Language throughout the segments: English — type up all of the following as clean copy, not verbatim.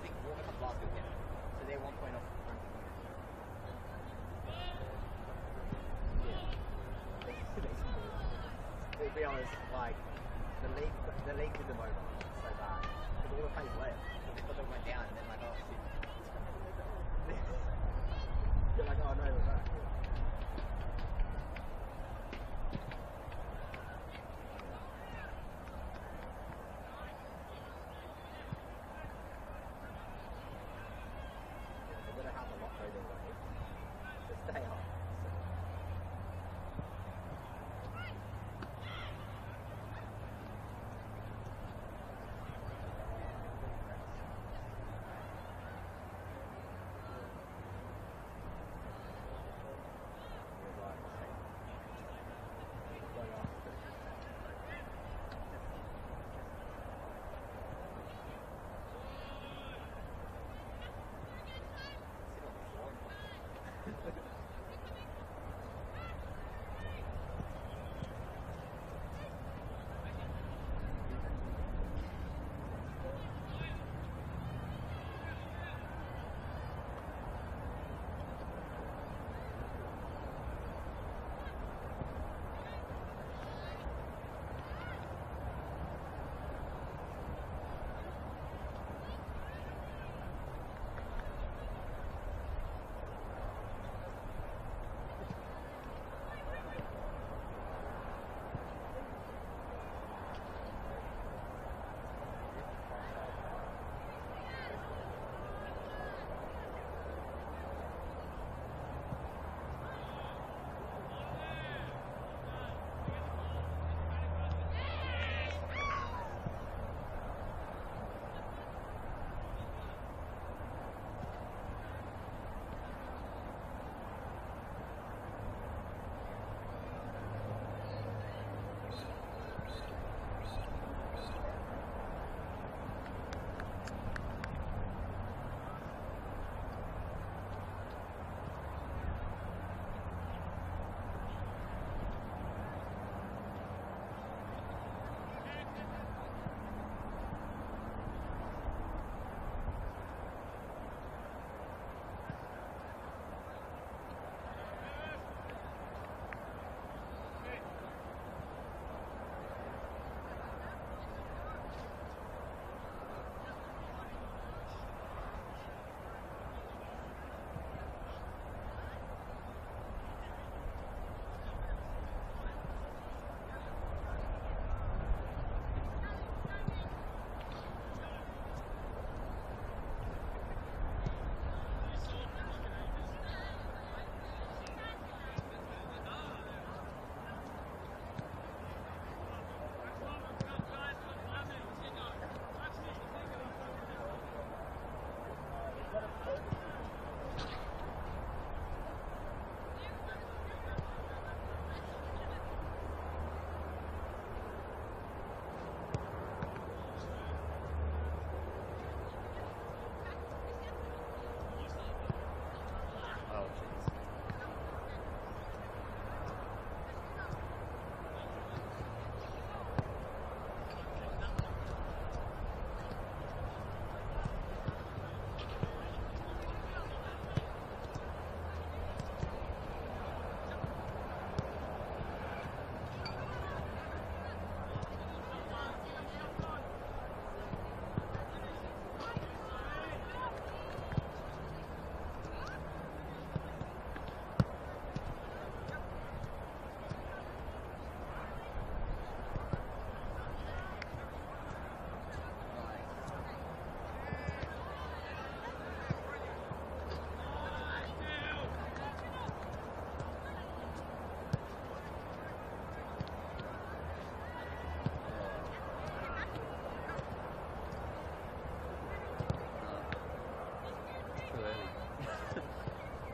think Walker comes last with him. So they're 1 point off front of him. To be honest, like, the league did them over so bad. Because all the plays left. They thought they went down and then like, oh shit. You're like, oh no, we're back.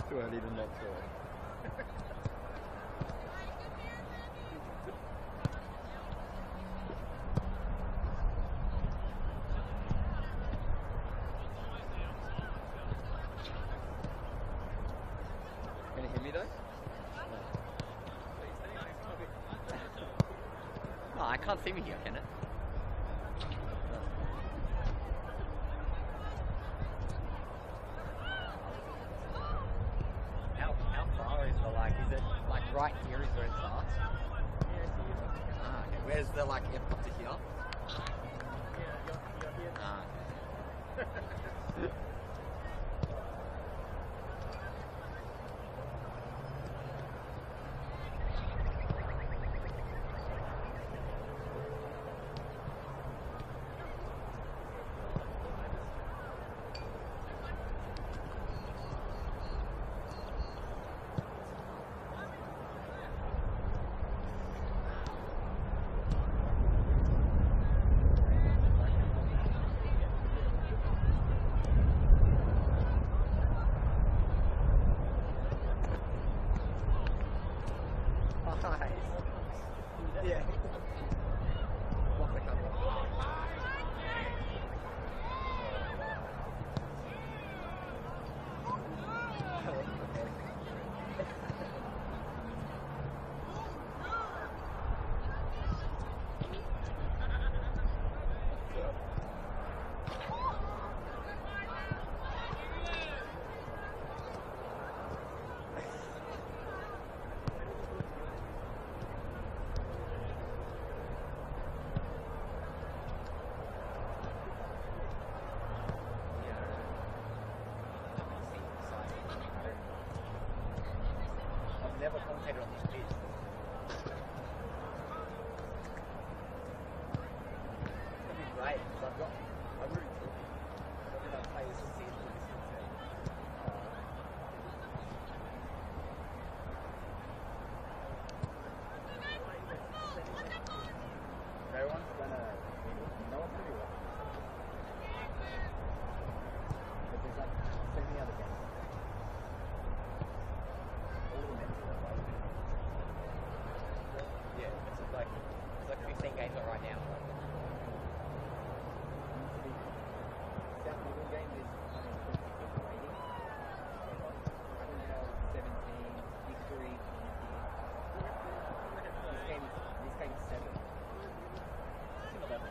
Too early to not throw it. Can you hear me though? No, I can't see me here, can it? Right here is where it starts. Ah, okay. Where's the like airport to here? Ah. Yeah. What's the cover? Never commentated on this pitch. It'd be great because I really took it. I'm going to play this season with this instead. No one's gonna be watching. But there's like so many other games. Yeah, it's like 15 games on right now. That middle game is rating. 17, victory. This game is 7. It's 11.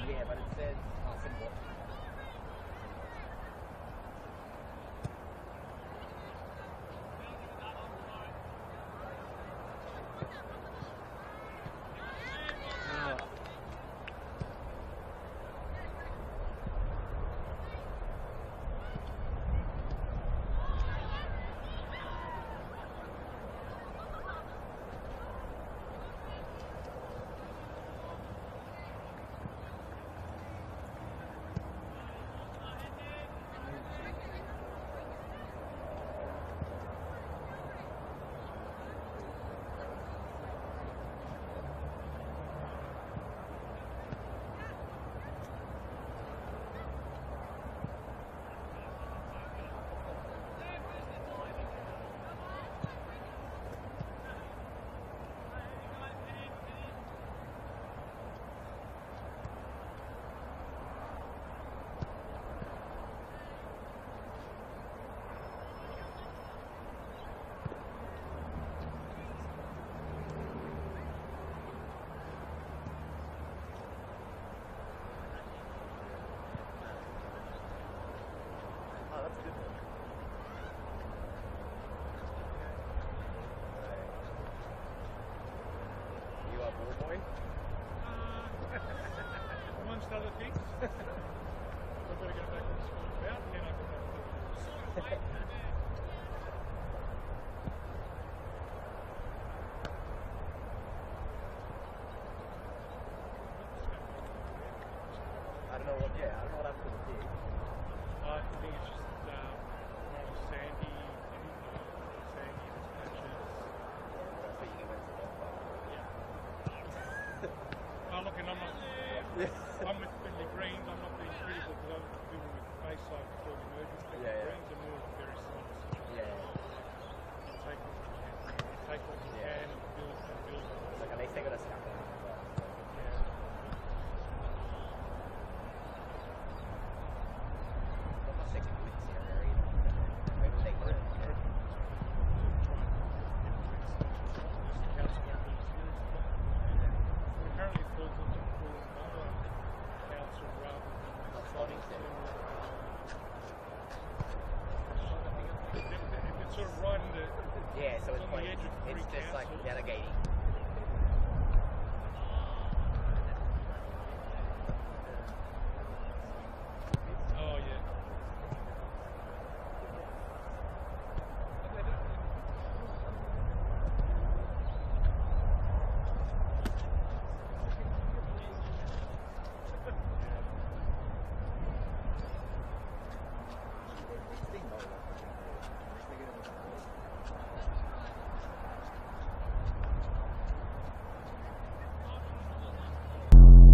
Yeah, but it says symbol. Amongst other things. I've got to go back to school about and then I can have to I don't know what happened to the pig. I think it's just more sandy patches. Oh, look, and I'm with Bentleigh Greens. I'm not being critical because we were with Bayside before the merger. Greens are more very similar situations. You take what you can. You take what you can and build and build. Like at least they got a scaffold. Second week here, very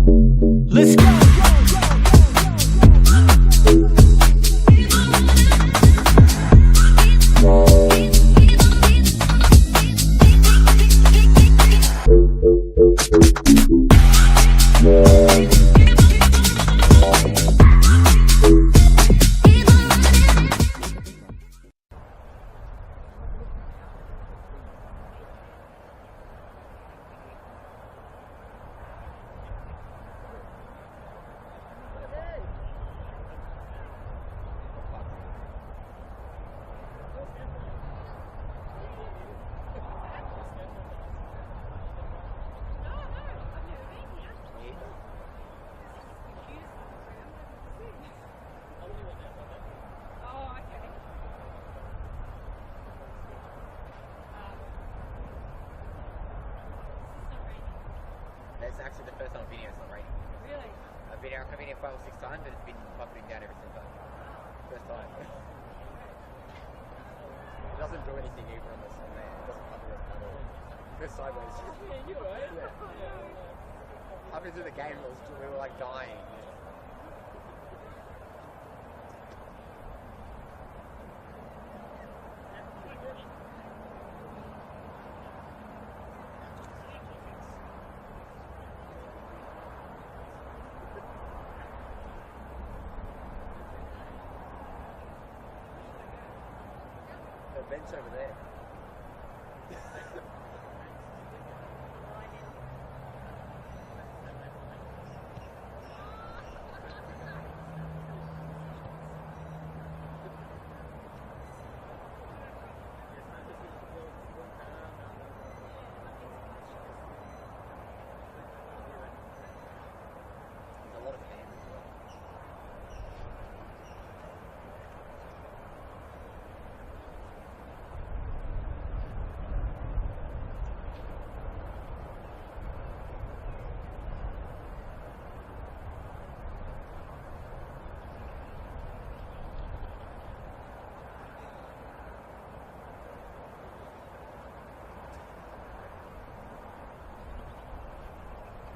Let's go. That's actually the first time I've been here, it's not raining. Really? I've been here 5 or 6 times, but it's been bubbling down every single time. First time. It doesn't do anything even on this on there. It doesn't bubble at all. It goes sideways. Yeah, you're right. Yeah. Halfway through the game, we were like dying. The bench over there. There's a lot of fans as well.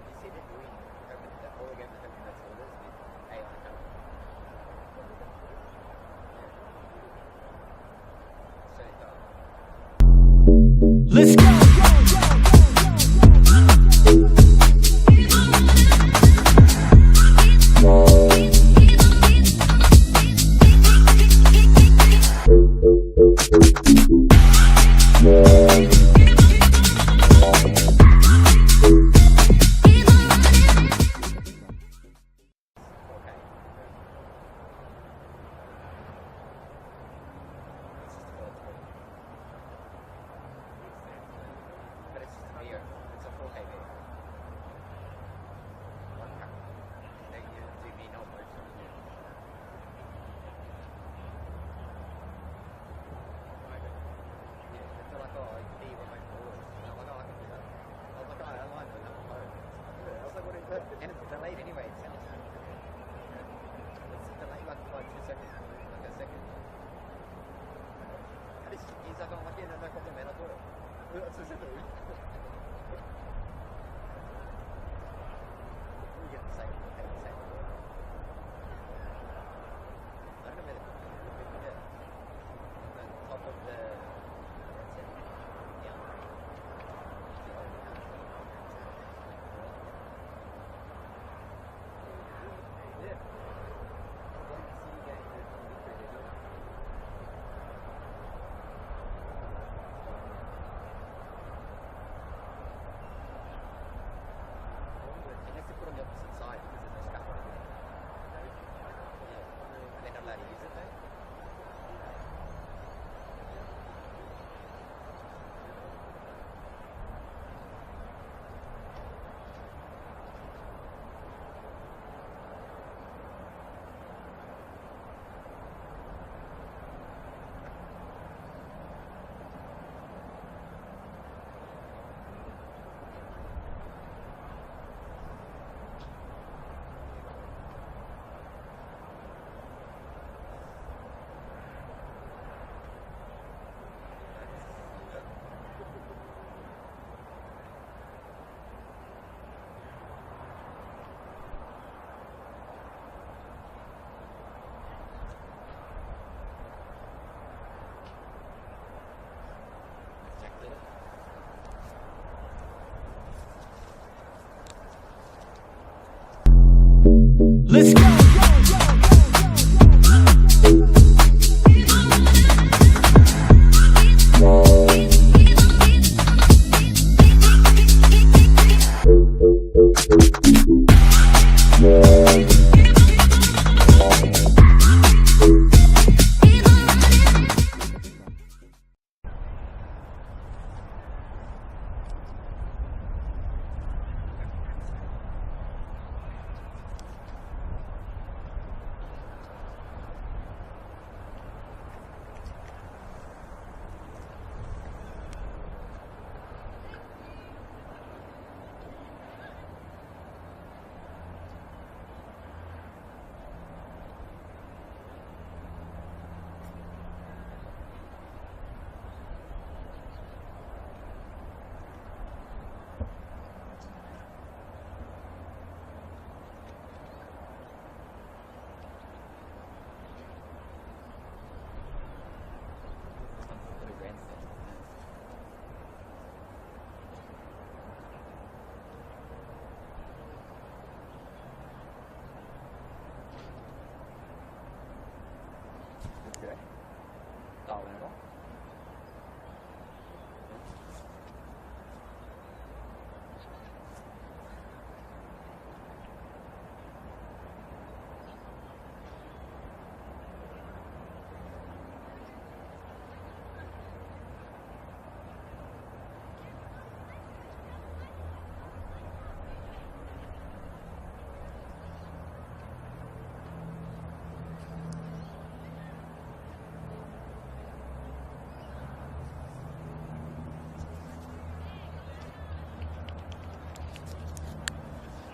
Did you see that doing all again the open that's orders with AI coming? So Let's go. but it's just a video. It's a 4K video. One camera. They do me no work. Yeah, they're like, oh, like, be remote forward. And I'm like, oh, I can do that. I was like, oh, I like that. I was like, what is that? And it's delayed anyway, it sounds. It's delayed like 2 seconds. Like a second. And he's like, oh, I'm like, yeah, no problem, man, I'll do it. That's so simple. You get the same, pay the same. I don't know where the top of the headset. Yeah. Yeah. Let's go.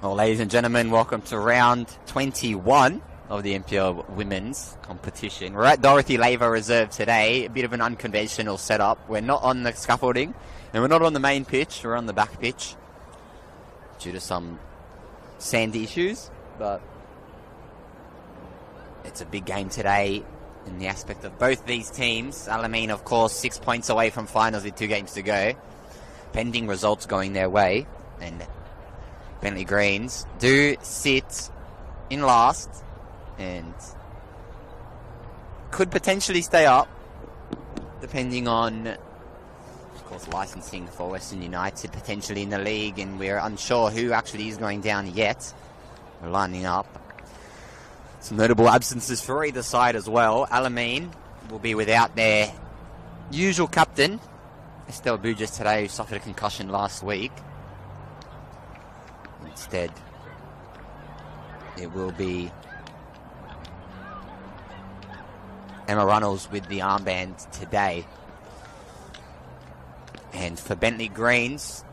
Well, ladies and gentlemen, welcome to round 21 of the NPL Women's competition. We're at Dorothy Laver Reserve today, a bit of an unconventional setup. We're not on the scaffolding, and we're not on the main pitch, we're on the back pitch due to some sand issues, but it's a big game today in the aspect of both these teams. Alamein, of course, 6 points away from finals with 2 games to go, pending results going their way, and Bentleigh Greens do sit in last and could potentially stay up depending on, of course, licensing for Western United potentially in the league, and we're unsure who actually is going down yet. We're lining up. Some notable absences for either side as well. Alamein will be without their usual captain, Estelle Bujas today, who suffered a concussion last week. Instead, it will be Emma Runnels with the armband today. And for Bentleigh Greens,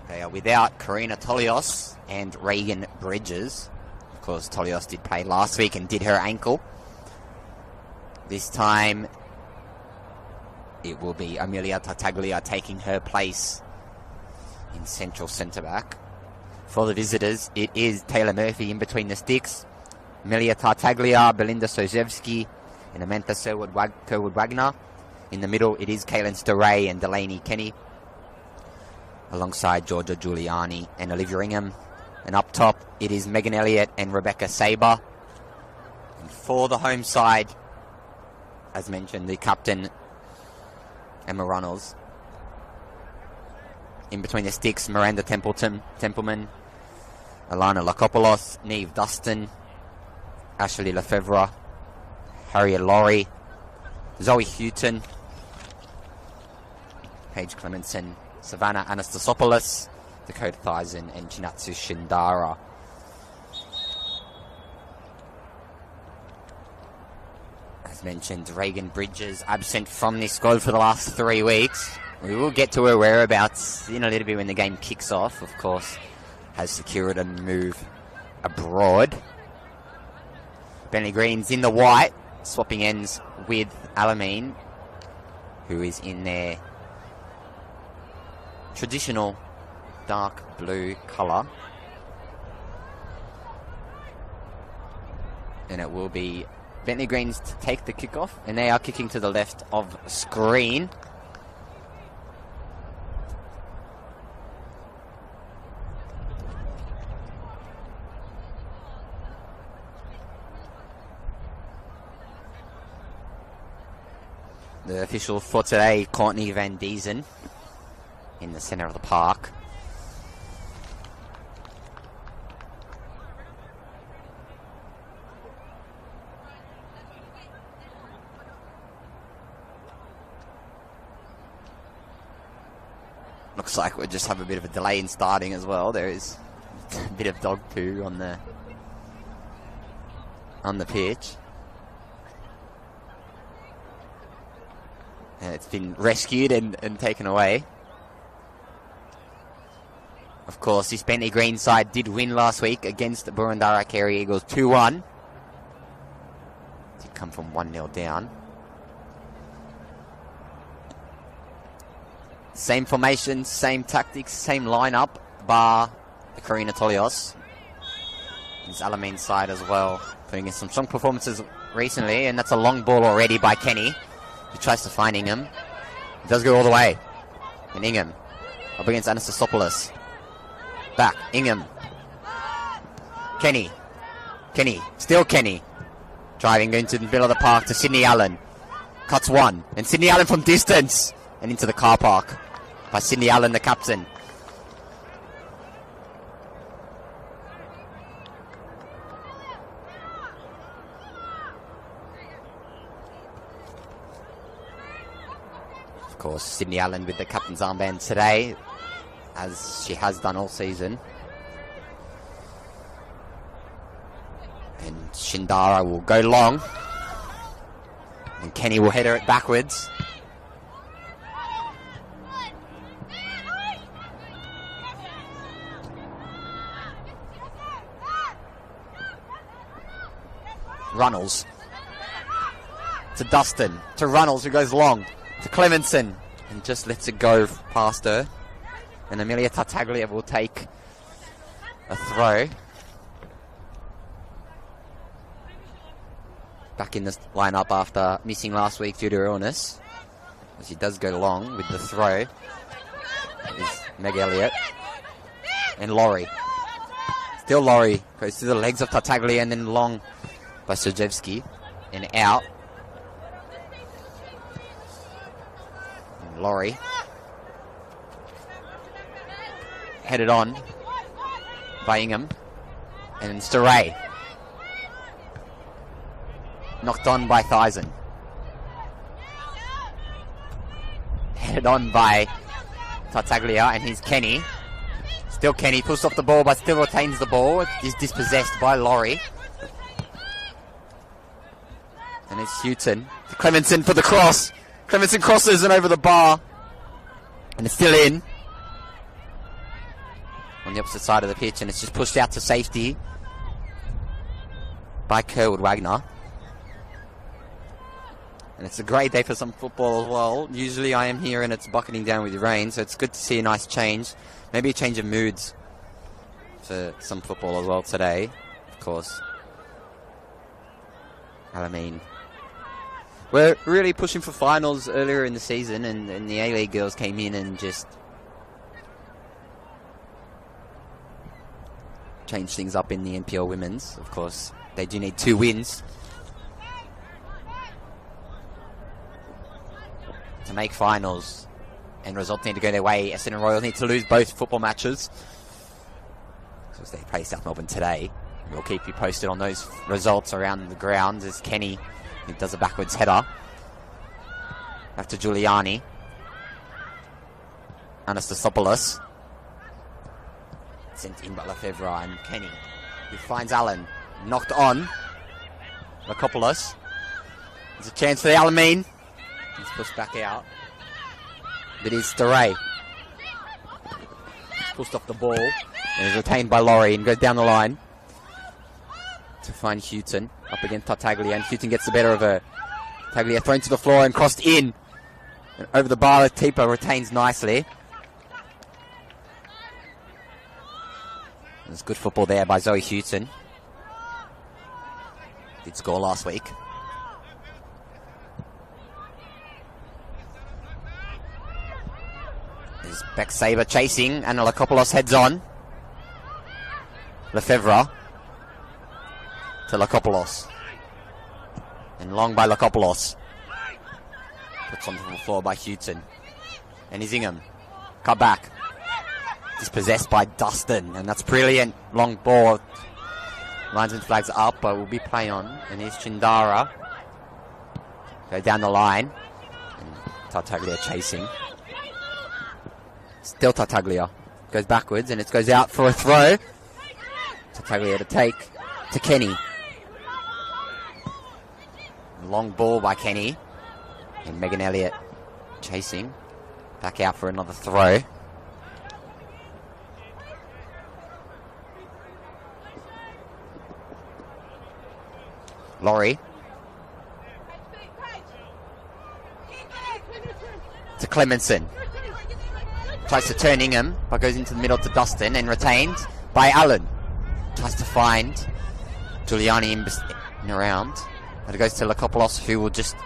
they are without Karina Tolios and Reagan Bridges. Of course, Tolios did play last week and did her ankle. This time, it will be Amelia Tartaglia taking her place in central centre-back. For the visitors, it is Taylor Murphy in between the sticks, Amelia Tartaglia, Belinda Sojewski, and Amantha Kerwood-Wagner. In the middle, it is Kaylin Storay and Delaney Kenny, alongside Georgia Giuliani and Olivia Ingham. And up top, it is Megan Elliott and Rebecca Saber. And for the home side, as mentioned, the captain, Emma Runnels. In between the sticks, Miranda Templeman, Alana Lakopoulos, Neve Dustin, Ashley Lefevre, Harriet Laurie, Zoe Houghton, Paige Clemenson, Savannah Anastasopoulos, Dakota Theisen, and Chinatsu Shindara. As mentioned, Reagan Bridges absent from this squad for the last 3 weeks. We will get to her whereabouts in a little bit when the game kicks off. Of course, has secured a move abroad. Bentleigh Greens in the white, swapping ends with Alamein, who is in their traditional dark blue colour. And it will be Bentleigh Greens to take the kickoff, and they are kicking to the left of screen. The official for today, Courtney Van Diezen, in the centre of the park. Looks like we'll just have a bit of a delay in starting as well. There is a bit of dog poo on the pitch. And it's been rescued and taken away. Of course, this Bentleigh Green side did win last week against the Burundara Carey Eagles 2-1. Did come from 1-0 down. Same formation, same tactics, same lineup, bar the Karina Tolios. It's Alamein side as well, putting in some strong performances recently, and that's a long ball already by Kenny, who tries to find Ingham. It does go all the way. And Ingham up against Anastasopoulos. Back, Ingham. Kenny. Still Kenny. Driving into the middle of the park to Sydney Allen. Cuts one. And Sydney Allen from distance. And into the car park by Sydney Allen, the captain. Of course, Sydney Allen with the captain's armband today, as she has done all season. And Shindara will go long. And Kenny will header it backwards. Runnels. To Dustin. To Runnels, who goes long. To Clemenson. And just lets it go past her. And Amelia Tartaglia will take a throw. Back in the lineup after missing last week due to her illness. She does go long with the throw. Is Meg Elliott. And Laurie. Still Laurie. Goes through the legs of Tartaglia and then long by Sergevsky. And out. And Laurie. Headed on by Ingham. And Stray. Knocked on by Thyssen. Headed on by Tartaglia, and here's Kenny. Still Kenny, pushes off the ball but still retains the ball. Is dispossessed by Laurie. And it's Houghton. Clemenson for the cross. Clemenson crosses and over the bar. And it's still in. On the opposite side of the pitch, and it's just pushed out to safety by Kerwood Wagner. And it's a great day for some football as well. Usually I am here and it's bucketing down with rain, so it's good to see a nice change. Maybe a change of moods for some football as well today. Of course, Alamein. We're really pushing for finals earlier in the season, and the A-League girls came in and just changed things up in the NPL women's. Of course, they do need 2 wins to make finals, and results need to go their way. Essendon Royal need to lose both football matches, because they play South Melbourne today. We'll keep you posted on those results around the ground. As Kenny, who does a backwards header. Back to Giuliani. Anastasopoulos. Sent in by Lefebvre, and Kenny, who finds Allen. Knocked on. Lakopoulos. There's a chance for the Alamein. He's pushed back out. But it's Stray. Pushed off the ball. And is retained by Laurie and goes down the line to find Houghton. Up against Tartaglia, and Houghton gets the better of her. Tartaglia thrown to the floor and crossed in. And over the bar, Tipa retains nicely. There's good football there by Zoe Houghton. Did score last week. There's Beck Saber chasing, and Lakopoulos heads on. Lefebvre to Lakopoulos. And long by Lakopoulos. Puts onto the floor by Houghton. And Isingham. Cut back. Dispossessed by Dustin. And that's brilliant. Long ball. Linesman flags up, but will be play on. And here's Chindara. Go down the line. And Tartaglia chasing. Still Tartaglia. Goes backwards and it goes out for a throw. Tartaglia to take to Kenny. Long ball by Kenny. And Megan Elliott chasing. Back out for another throw. Laurie. To Clemenson. Tries to turn Ingham, but goes into the middle to Dustin and retained by Allen. Tries to find Giuliani in around. But it goes to Lakopoulos, who will just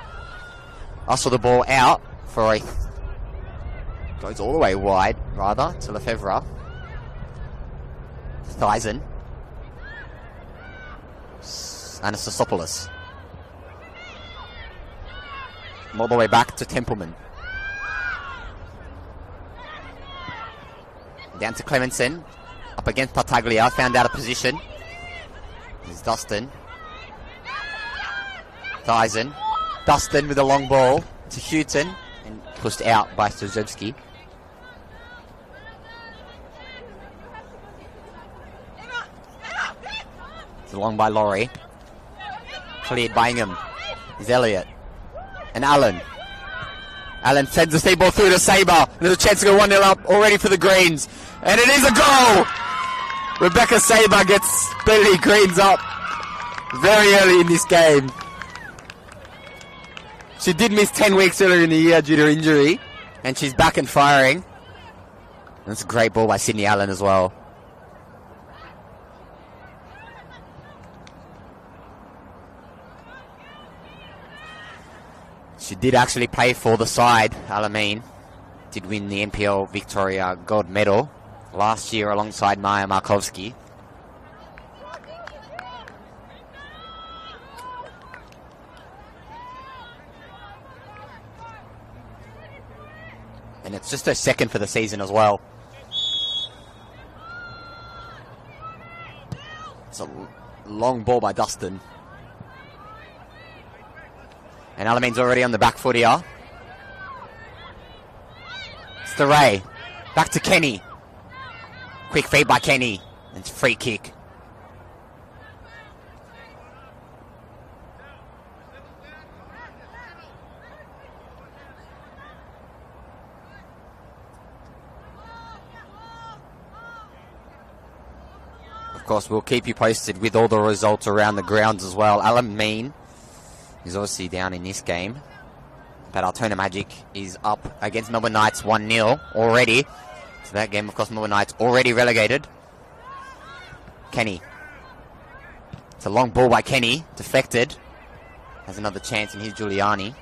hustle the ball out for a... Goes all the way wide, rather, to Lefebvre. Thyssen. Anastasopoulos. All the way back to Templeman. Down to Clemenson. Up against Tartaglia. Found out a position. There's Dustin. Thyssen. Dustin with a long ball to Houghton. And pushed out by Strzewski. It's long by Laurie. Cleared by Ingham. Is Elliott. And Allen. Allen sends the speed ball through to Sabre. There's a chance to go 1-0 up already for the Greens. And it is a goal! Rebecca Sabre gets Bentleigh Greens up very early in this game. She did miss 10 weeks earlier in the year due to injury. And she's back and firing. And it's a great ball by Sydney Allen as well. She did actually play for the side. Alamein did win the NPL Victoria gold medal last year alongside Maya Markovski. And it's just her second for the season as well. It's a long ball by Dustin. And Alamein's already on the back foot here. It's the Ray. Back to Kenny. Quick feed by Kenny. And it's a free kick. Of course, we'll keep you posted with all the results around the grounds as well. Alamein is obviously down in this game. But Altona Magic is up against Melbourne Knights 1-0 already. So that game, of course, Melbourne Knights already relegated. Kenny. It's a long ball by Kenny. Deflected. Has another chance, and here's Giuliani.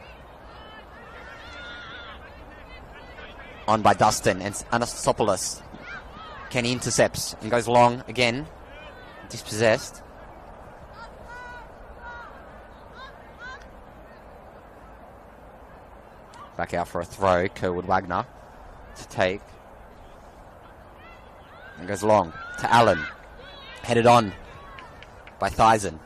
On by Dustin and Anastasopoulos. Kenny intercepts and goes long again. Dispossessed. Back out for a throw. Kerwood Wagner to take. And goes long to Allen. Headed on by Thyssen.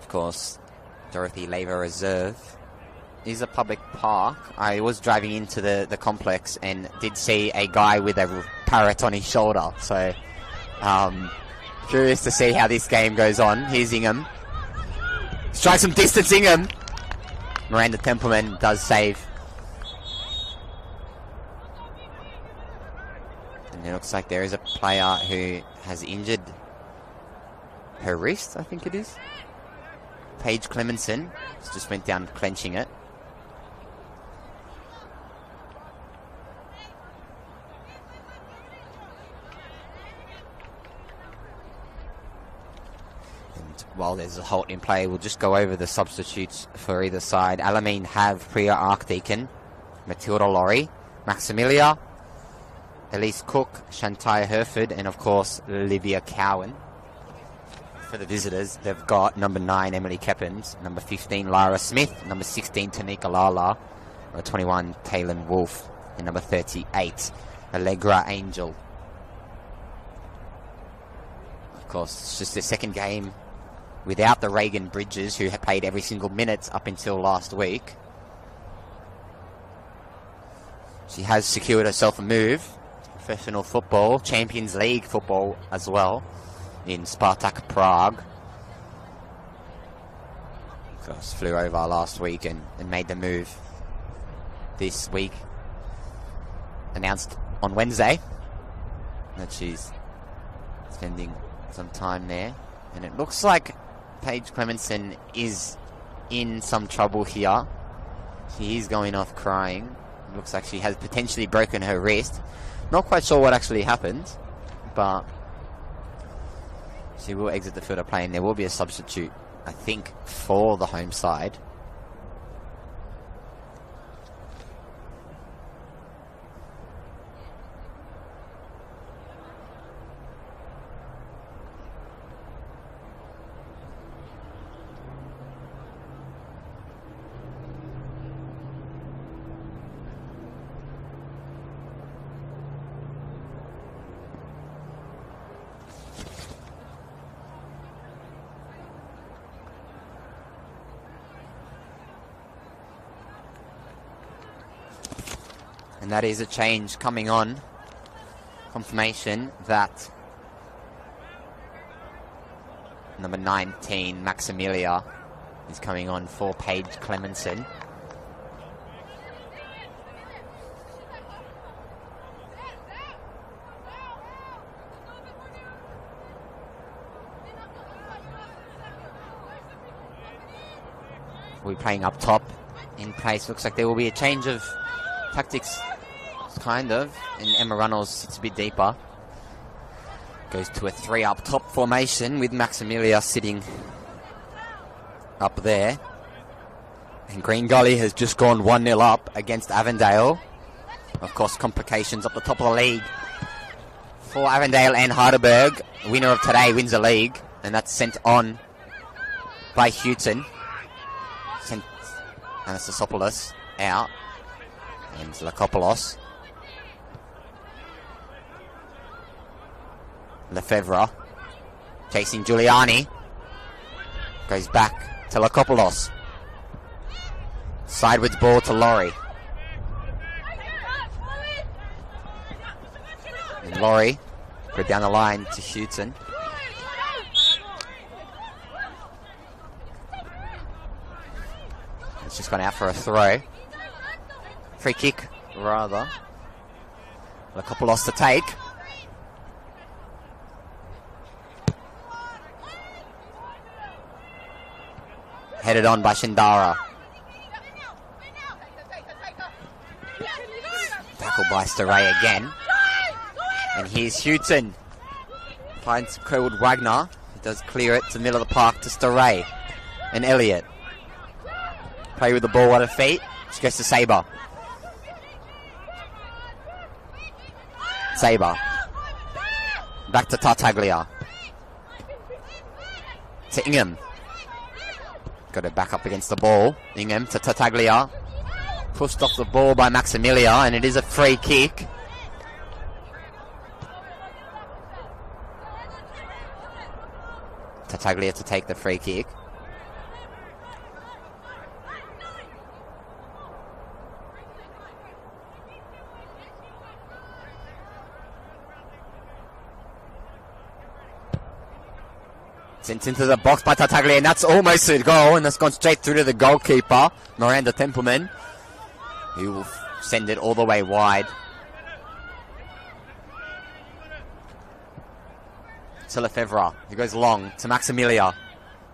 Of course, Dorothy Laver Reserve is a public park. I was driving into the complex and did see a guy with a parrot on his shoulder. So, curious to see how this game goes on. Here's Ingham. Strikes some distance, Ingham. Miranda Templeman does save. And it looks like there is a player who has injured her wrist, I think it is. Paige Clemenson just went down clenching it. While there's a halt in play, we'll just go over the substitutes for either side. Alamein have Priya Archdeacon, Matilda Laurie, Maximilia, Elise Cook, Shantai Herford, and of course Olivia Cowan. For the visitors, they've got number 9 Emily Keppins, number 15 Lara Smith, number 16 Tanika Lala, number 21 Taylor Wolf, and number 38 Allegra Angel. Of course, it's just their second game without the Reagan Bridges, who have played every single minute up until last week. She has secured herself a move. Professional football, Champions League football as well, in Spartak Prague. Of course, flew over last week and made the move this week. Announced on Wednesday that she's spending some time there. And it looks like Paige Clemenson is in some trouble here. She is going off crying. It looks like she has potentially broken her wrist. Not quite sure what actually happened, but she will exit the field of play, and there will be a substitute, I think, for the home side. And that is a change coming on. Confirmation that number 19, Maximilia, is coming on for Paige Clemenson. We're playing up top in place. Looks like there will be a change of tactics, kind of, and Emma Runnels sits a bit deeper. Goes to a 3 up top formation with Maximilia sitting up there. And Green Gully has just gone 1-0 up against Avondale. Of course, complications up the top of the league for Avondale and Heidelberg. Winner of today wins the league, and that's sent on by Houghton. Sent Anastasopoulos out. And Lakopoulos. Lefevre chasing Giuliani. Goes back to Lakopoulos. Sideways ball to Laurie. And Laurie go down the line to Houghton. It's just gone out for a throw. Free kick, rather. Lakopoulos to take. Headed on by Shindara. Tackle by Staray again. And here's Houghton. Finds Kerwood Wagner. He does clear it to the middle of the park to Staray. And Elliott. Play with the ball at her feet. She goes to Sabre. Sabre. Back to Tartaglia. To Ingham. Got it back up against the ball. Ingham to Tartaglia. Pushed off the ball by Maximilia, and it is a free kick. Tartaglia to take the free kick. Sent into the box by Tartaglia, and that's almost a goal, and that's gone straight through to the goalkeeper, Miranda Templeman, who will send it all the way wide. To Lefevre, who goes long to Maximilia,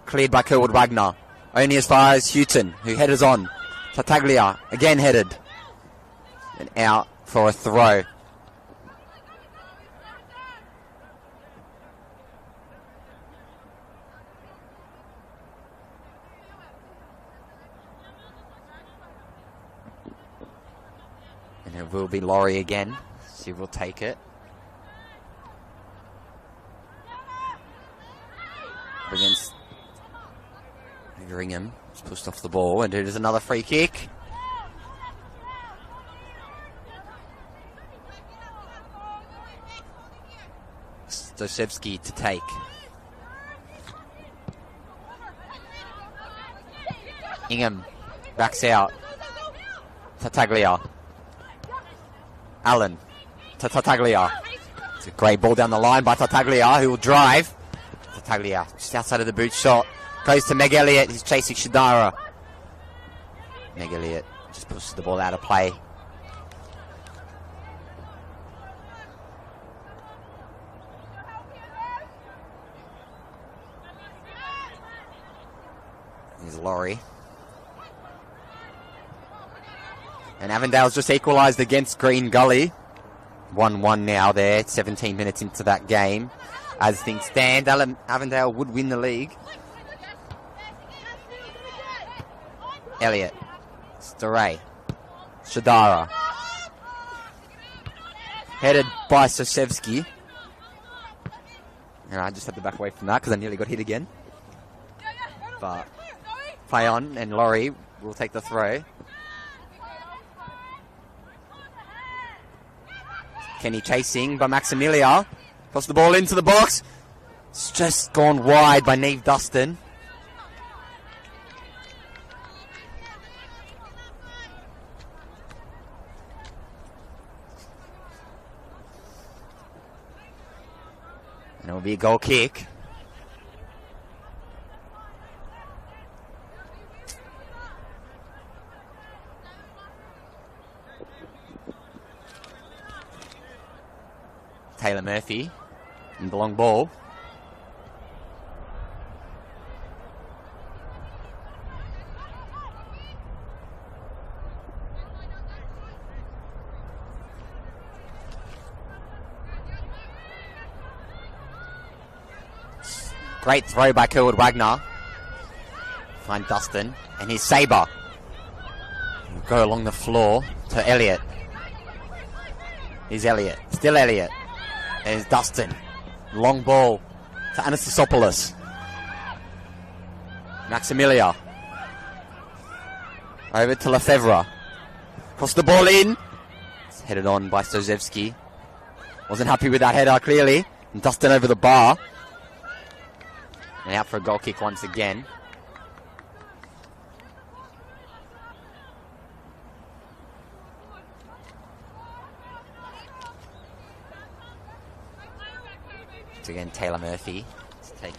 cleared by Kerwood Wagner, only as far as Houghton, who headers on. Tartaglia, again headed, and out for a throw. It will be Laurie again. He will take it. Against Ringham. Just pushed off the ball, and it is another free kick. Stosevsky to take. Ingham backs out. Tartaglia. Allen to Tartaglia. It's a great ball down the line by Tartaglia, who will drive. Tartaglia just outside of the boot shot. Goes to Meg Elliott. He's chasing Shadara. Meg Elliott just pushes the ball out of play. Here's Laurie. And Avondale's just equalised against Green Gully. 1-1 now there, 17 minutes into that game. As things stand, Avondale would win the league. Elliott. Staray. Shadara. Headed by Sosevsky. And I just had to back away from that because I nearly got hit again. But play on, and Laurie will take the throw. Kenny chasing by Maximilia. Toss the ball into the box. It's just gone wide by Neve Dustin. And it will be a goal kick. Taylor Murphy and the long ball. Great throw by Kerwood Wagner. Find Dustin and his Sabre. He'll go along the floor to Elliott. Here's Elliott. Still Elliott. There's Dustin. Long ball to Anastasopoulos. Maximilia. Over to Lefebvre. Cross the ball in. It's headed on by Sosevsky. Wasn't happy with that header, clearly. And Dustin over the bar. And out for a goal kick once again. Again, Taylor Murphy to take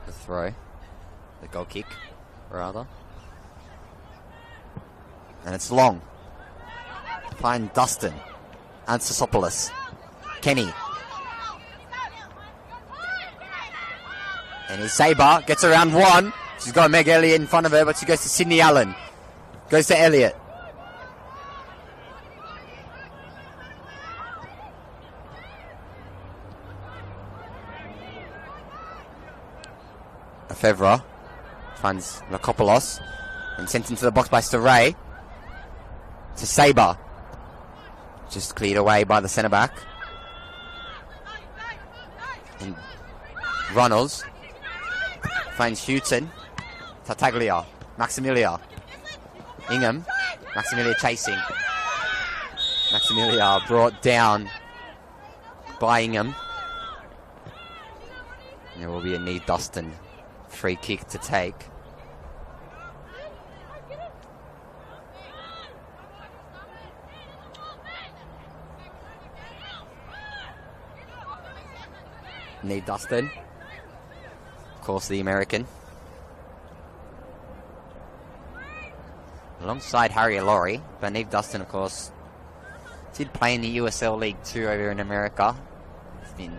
the throw, the goal kick, rather. And it's long. Find Dustin. Antsisopoulos. Kenny. And his Sabre gets around one. She's got Meg Elliott in front of her, but she goes to Sydney Allen. Goes to Elliott. Lefebvre finds Lakopoulos and sent into the box by Staray. To Sabre. Just cleared away by the centre back. And Runnels finds Hewton. Tartaglia. Maximilia. Ingham. Maximilia chasing. Maximilia brought down by Ingham. And there will be a Neve Dustin free kick to take. Neve Dustin, of course, the American, alongside Harry Laurie. But Neve Dustin, of course, did play in the USL League 2 over in America. He's been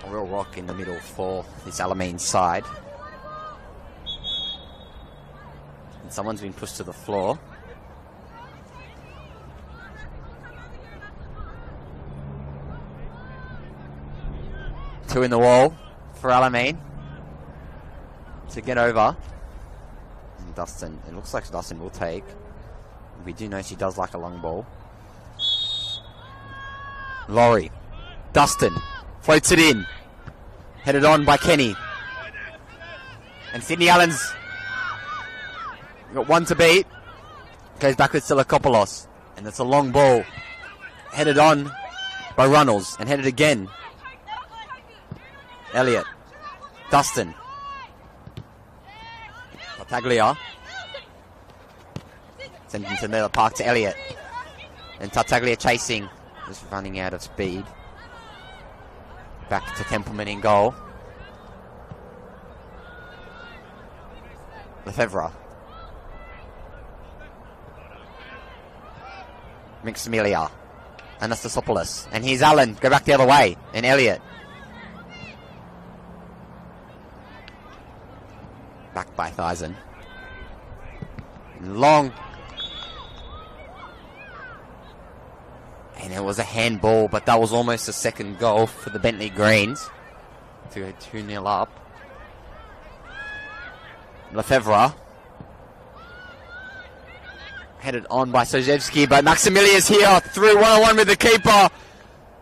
a real rock in the middle for this Alamein side. And someone's been pushed to the floor. Two in the wall for Alamein to get over. And Dustin, it looks like Dustin will take. We do know she does like a long ball. Laurie. Dustin. Floats it in. Headed on by Kenny. And Sydney Allen's got one to beat. Goes back with Silikopoulos. And it's a long ball. Headed on by Runnels. And headed again. Elliott. Dustin. Tartaglia. Sends him to the park to Elliott. And Tartaglia chasing. Just running out of speed. Back to Templeman in goal. Lefebvre. Mixamilia. Anastasopoulos. And here's Allen. Go back the other way. And Elliott. Back by Theisen. Long. And it was a handball, but that was almost a second goal for the Bentleigh Greens to go 2-0 up. Lefebvre. Headed on by Sojewski, but Maximilia's here through one-on-one with the keeper.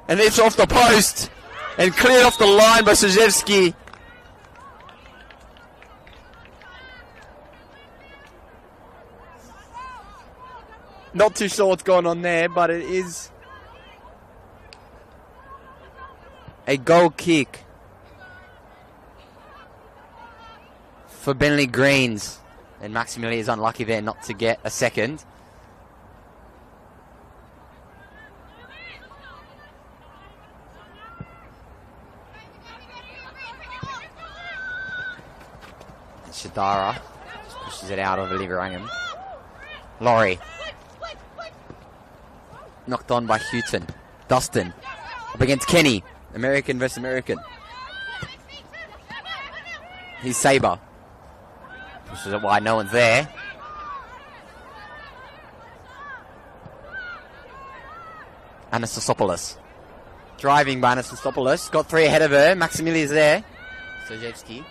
And it's off the post. And cleared off the line by Sojewski. Not too sure what's going on there, but it is a goal kick for Bentleigh Greens. And Maximilian is unlucky there not to get a second. And Shadara just pushes it out of Olivia Rangham. Laurie. Knocked on by Houghton. Dustin. Up against Kenny. American versus American. Here's Sabre. Pushes it wide, no one's there. Anastasopoulos. Driving by Anastasopoulos. Got three ahead of her. Maximilia's there. Sojewski.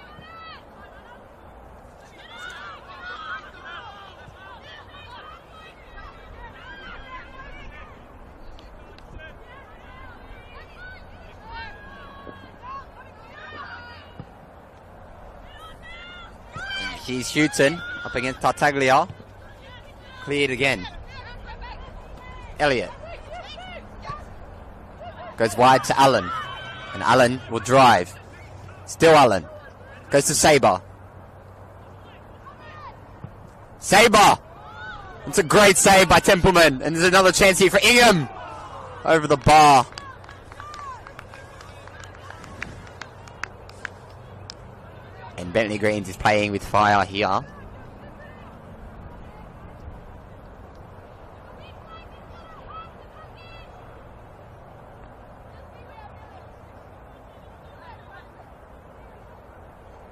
Here's Houghton up against Tartaglia. Cleared again. Elliott. Goes wide to Allen. And Allen will drive. Still Allen. Goes to Sabre. Sabre! It's a great save by Templeman. And there's another chance here for Ingham. Over the bar. And Bentleigh Greens is playing with fire here.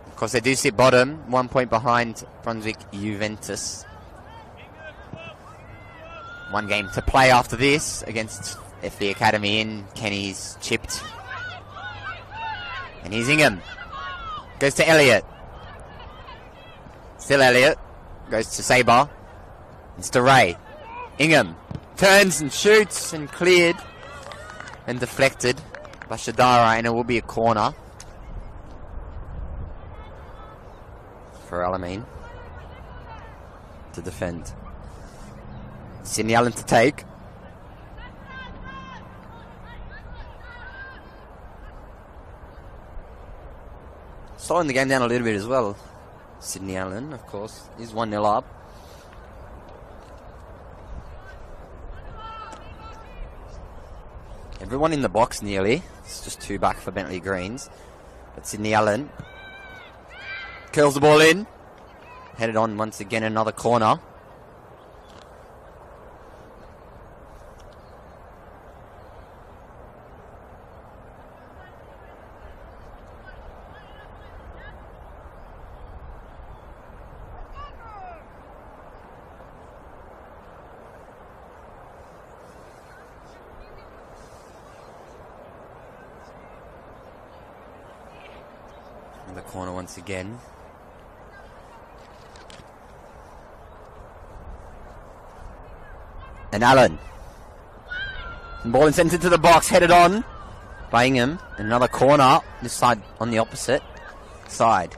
Of course, they do sit bottom, 1 point behind Brunswick Juventus. One game to play after this against FB Academy in. Kenny's chipped. And here's Ingham. Goes to Elliott. Still Elliott. Goes to Sabre. It's to Ray. Ingham. Turns and shoots and cleared. And deflected by Shadara. And it will be a corner for Alamein to defend. Sydney Allen to take. Slowing the game down a little bit as well. Sydney Allen, of course, is 1-0 up. Everyone in the box nearly. It's just two back for Bentleigh Greens. But Sydney Allen curls the ball in. Headed on once again, another corner. The corner once again. And Allen. Ball and sent into the box, headed on by Ingham. Another corner, this side on the opposite side.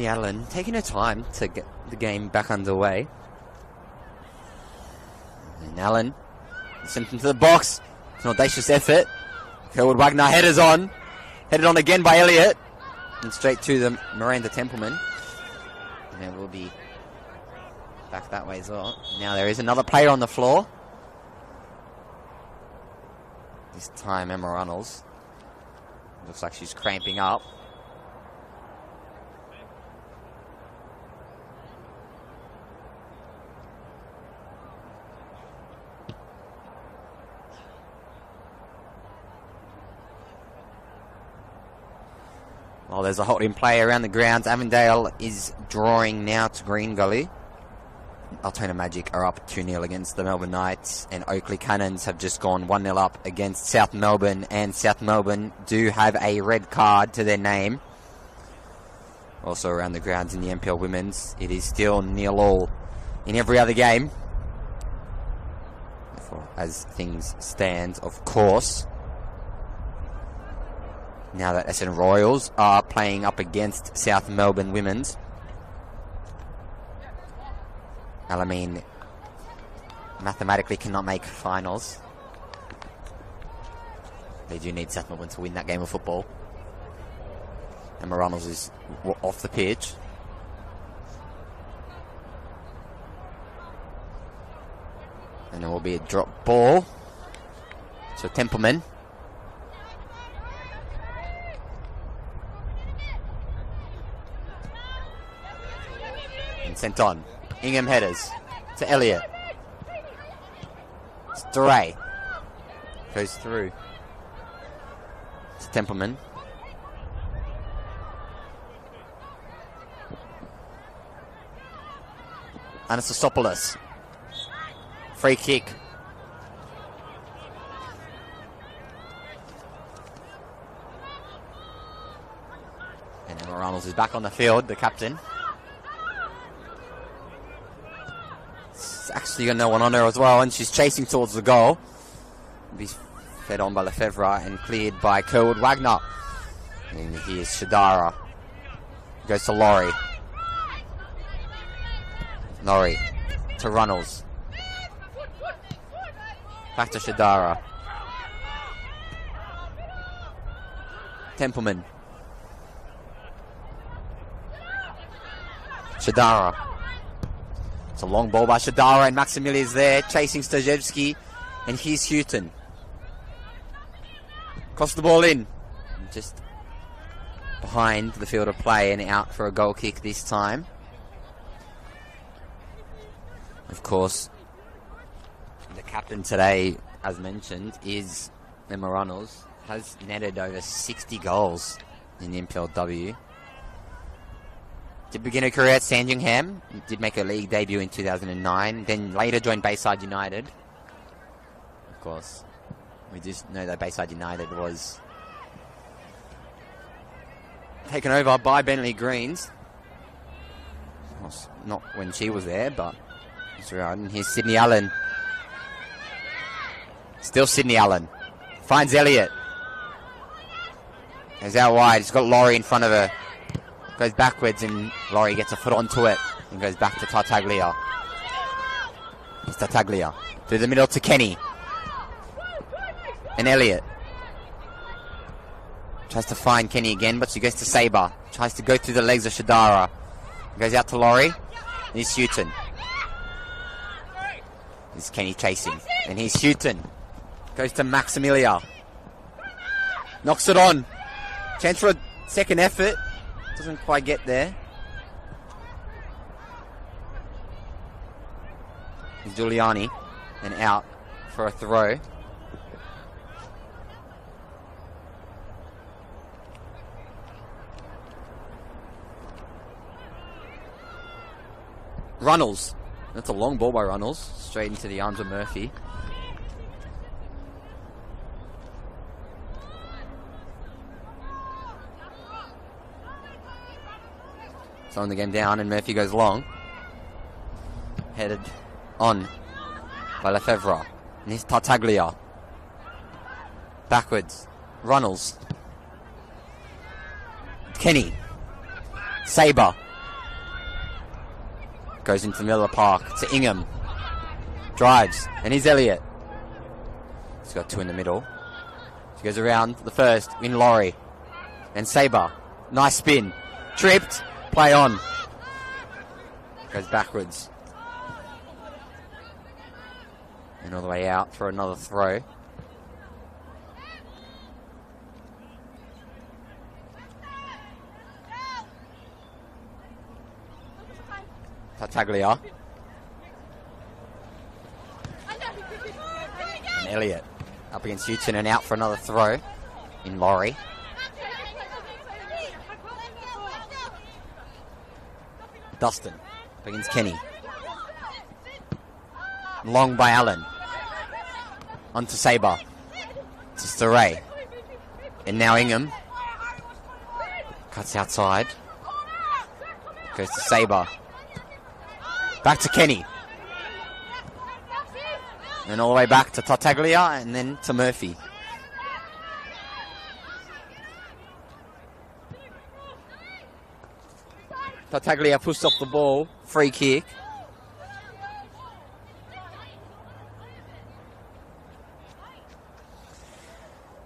Allen taking her time to get the game back underway. And Allen sent into the box. It's an audacious effort. Kerwood Wagner headers on. Headed on again by Elliott. And straight to the Miranda Templeman. And it will be back that way as well. Now there is another player on the floor. This time Emma Runnels. Looks like she's cramping up. Well, there's a holding play around the grounds. Avondale is drawing now to Green Gully. Altona Magic are up 2-0 against the Melbourne Knights, and Oakley Cannons have just gone 1-0 up against South Melbourne, and South Melbourne do have a red card to their name. Also around the grounds in the NPL Women's, it is still 0-0 in every other game. As things stand, of course. Now that Essendon Royals are playing up against South Melbourne Women's. Alamein mathematically cannot make finals. They do need South Melbourne to win that game of football. Emma Runnels is off the pitch. And there will be a drop ball. So Templeman. Sent on. Ingham headers to Elliott. Stray goes through to Templeman. Anastasopoulos. Free kick. And Emma Runnels is back on the field, the captain. Actually got no one on her as well, and she's chasing towards the goal. Be fed on by Lefebvre and cleared by Kerwood Wagner. And here's Shadara. Goes to Laurie. Laurie to Runnels. Back to Shadara. Templeman. Shadara. It's a long ball by Shadara, and Maximilian is there, chasing Stajewski, and here's Houghton. Cross the ball in. Just behind the field of play and out for a goal kick this time. Of course, the captain today, as mentioned, is Emma Runnels. Has netted over 60 goals in the NPLW. Did begin her career at Sandringham. Did make her league debut in 2009. Then later joined Bayside United. Of course, we just know that Bayside United was taken over by Bentleigh Greens. Well, not when she was there, but it's around. And here's Sydney Allen. Still Sydney Allen. Finds Elliott. Goes out wide. He's got Laurie in front of her. Goes backwards, and Laurie gets a foot onto it and goes back to Tartaglia. It's Tartaglia. Through the middle to Kenny. And Elliott. Tries to find Kenny again, but she goes to Sabre. Tries to go through the legs of Shadara. Goes out to Laurie. Here's Houghton. Here's Kenny chasing. And here's Houghton. Goes to Maximilia. Knocks it on. Chance for a second effort. Doesn't quite get there. is Giuliani, and out for a throw. Runnels. That's a long ball by Runnels. Straight into the arms of Murphy. Slowing the game down, and Murphy goes long. Headed on by Lefebvre. And here's Tartaglia. Backwards. Runnels. Kenny. Sabre. Goes into the middle of the park to Ingham. Drives. And here's Elliott. He's got two in the middle. He goes around the first in Laurie. And Sabre. Nice spin. Tripped. Play on. Goes backwards. And all the way out for another throw. Tartaglia. And Elliott up against Houghton and out for another throw in Laurie. Dustin up against Kenny. Long by Allen. On to Sabre. To Stray. And now Ingham. Cuts outside. Goes to Sabre. Back to Kenny. And all the way back to Tartaglia and then to Murphy. Tartaglia pushed off the ball. Free kick.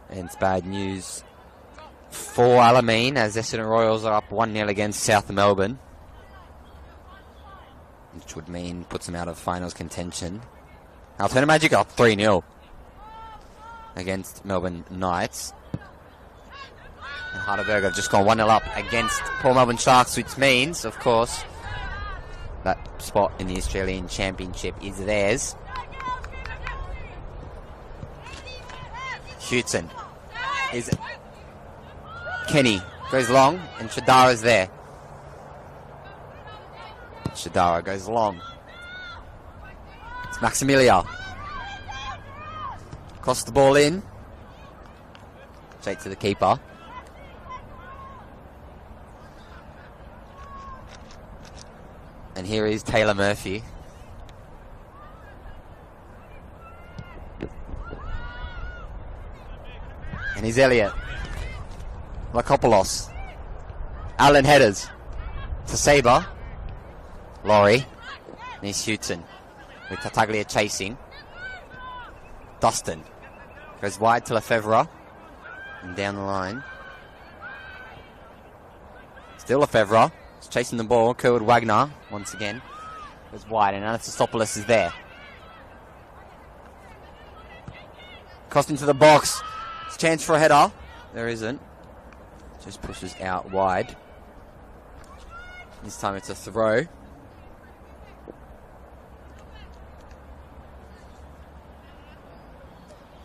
And it's bad news for Alamein as Essendon Royals are up 1-0 against South Melbourne. Which would mean puts them out of finals contention. Altona Magic up 3-0 against Melbourne Knights. And Heidelberg have just gone 1-0 up against Port Melbourne Sharks, which means, of course, that spot in the Australian Championship is theirs. Houghton is Kenny goes long and Shadara's there. Shadara goes long. It's Maximilia. Cross the ball in. Straight to the keeper. And here is Taylor Murphy. And here's Elliott. Lakopoulos. Allen headers. To Sabre. Laurie. And here's Houghton. With Tartaglia chasing. Dustin. Goes wide to Lefebvre. And down the line. Still Lefebvre. He's chasing the ball. Kerwood Wagner. Once again. Goes wide. And Anastasiopoulos is there. Crossed into the box. It's a chance for a header. There isn't. Just pushes out wide. This time it's a throw.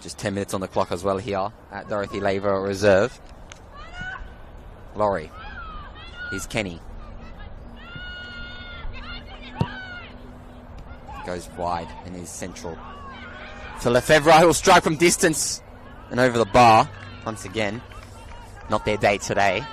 Just 10 minutes on the clock as well here at Dorothy Laver Reserve. Laurie. Here's Kenny. Goes wide and is central. To Lefebvre, who will strike from distance and over the bar once again. Not their day today.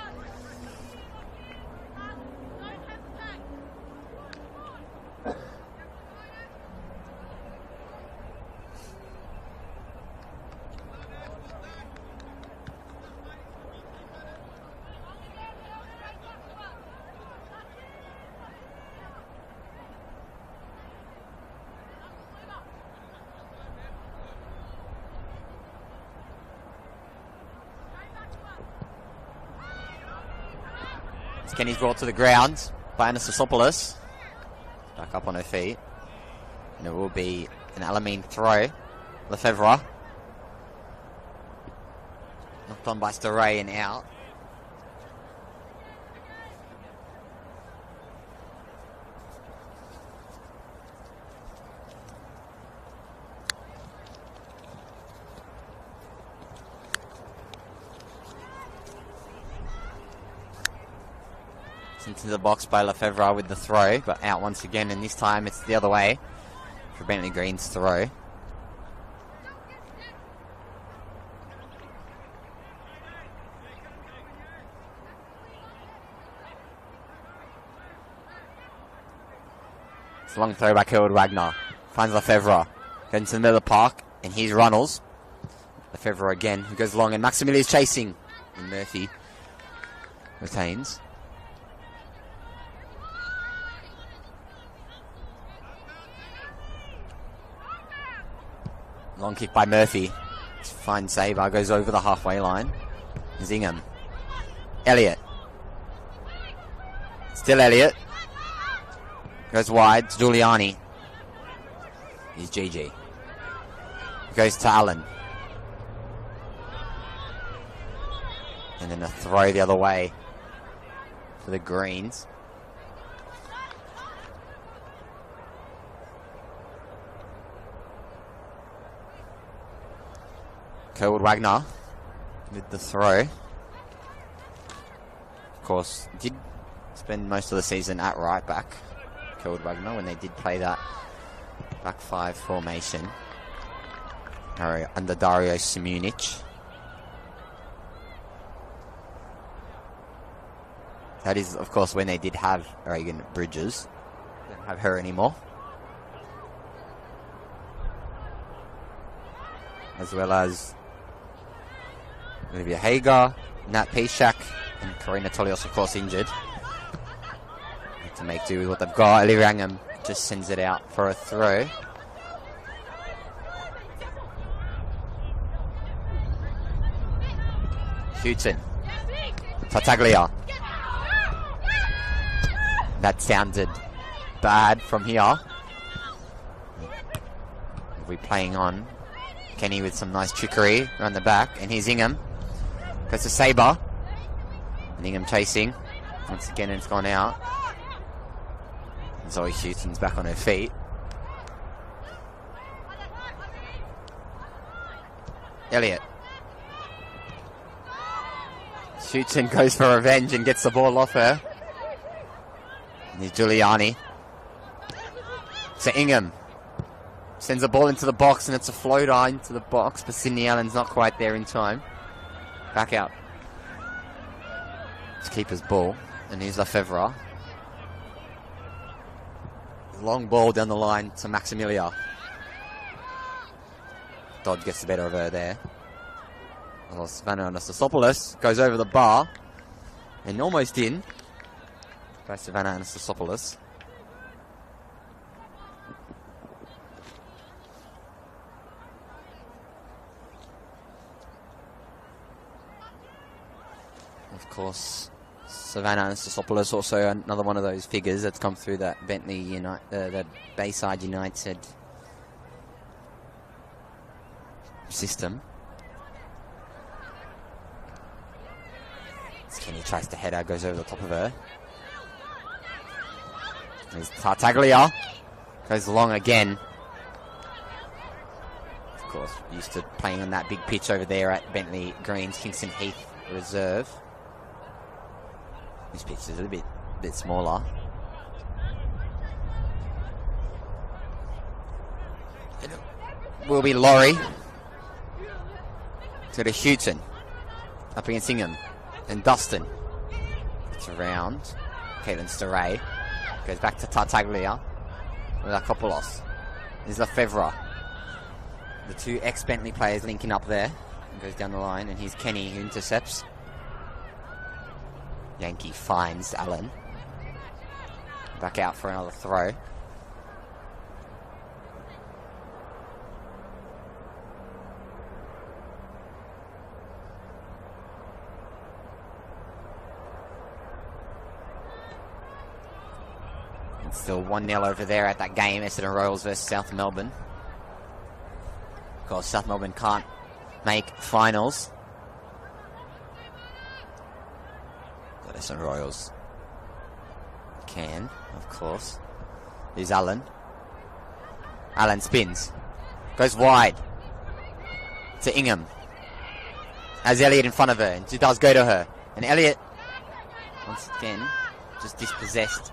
Kenny's brought to the ground by Anastasiopoulos. Back up on her feet. And it will be an Alamein throw. Lefebvre. Knocked on by Stray and out. Into the box by Lefebvre with the throw, but out once again, and this time it's the other way for Bentleigh Green's throw. It's a long throw by Kerwood Wagner. Finds Lefebvre. Goes into the middle of the park, and here's Runnels. Lefebvre again, who goes long, and Maximilia's chasing. And Murphy retains. Long kick by Murphy. Fine save. Goes over the halfway line. Zingham. Elliott. Still Elliott. Goes wide. It's Giuliani. He's GG. Goes to Allen. And then a throw the other way for the Greens. Kerwood Wagner with the throw. Of course, did spend most of the season at right back, Kerwood Wagner, when they did play that back five formation under Dario Simunic. That is, of course, when they did have Reagan Bridges. They don't have her anymore. As well as Olivia Hager, Nat Pishak, and Karina Tolios, of course, injured. Need to make do with what they've got. Ellie Rangham just sends it out for a throw. Houghton. Tartaglia. That sounded bad from here. We'll be playing on. Kenny with some nice trickery around the back. And here's Ingham. Goes to Sabre. And Ingham chasing. Once again, it's gone out. And Zoe Houghton's back on her feet. Elliott. Houghton goes for revenge and gets the ball off her. And here's Giuliani. So Ingham sends the ball into the box, and it's a floater into the box, but Sydney Allen's not quite there in time. Back out. It's keeper's ball, and here's Lefebvre. Long ball down the line to Maximilia. Dodd gets the better of her there. Oh, Savannah Anastasopoulos goes over the bar, and almost in by Savannah Anastasopoulos. Of course, Savannah Anastasopoulos, also another one of those figures that's come through that Bentleigh that Bayside United system. Kenny tries to head out, goes over the top of her. There's Tartaglia. Goes long again. Of course, used to playing on that big pitch over there at Bentleigh Greens, Kingston Heath Reserve. This pitch is a bit smaller. It will be Laurie. To the Houghton. Up against Ingham. And Dustin. It's around. Caitlin Staray. Goes back to Tartaglia. With Akopoulos. There's Lefebvre. The two ex-Bentleigh players linking up there. And goes down the line. And here's Kenny who intercepts. Yankee finds Allen. Back out for another throw. Still 1-0 over there at that game, Essendon Royals versus South Melbourne. Of course, South Melbourne can't make finals. But Essendon Royals can, of course. Here's Allen. Allen spins. Goes wide. To Ingham. Has Elliott in front of her, and she does go to her. And Elliott, once again, just dispossessed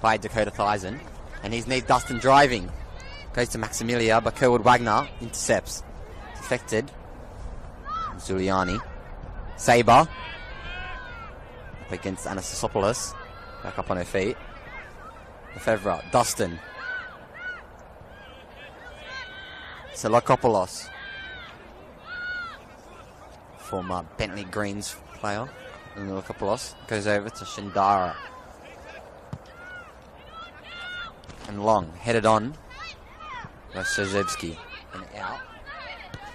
by Dakota Theisen. And he's need Dustin driving. Goes to Maximilia, but Kerwood Wagner intercepts. Defected. Zuliani. Sabre. Up against Anastasopoulos. Back up on her feet. Lefevre. Dustin. Selakopoulos. Former Bentleigh Greens player. And Selakopoulos goes over to Shindara. And long. Headed on by Szewski. And out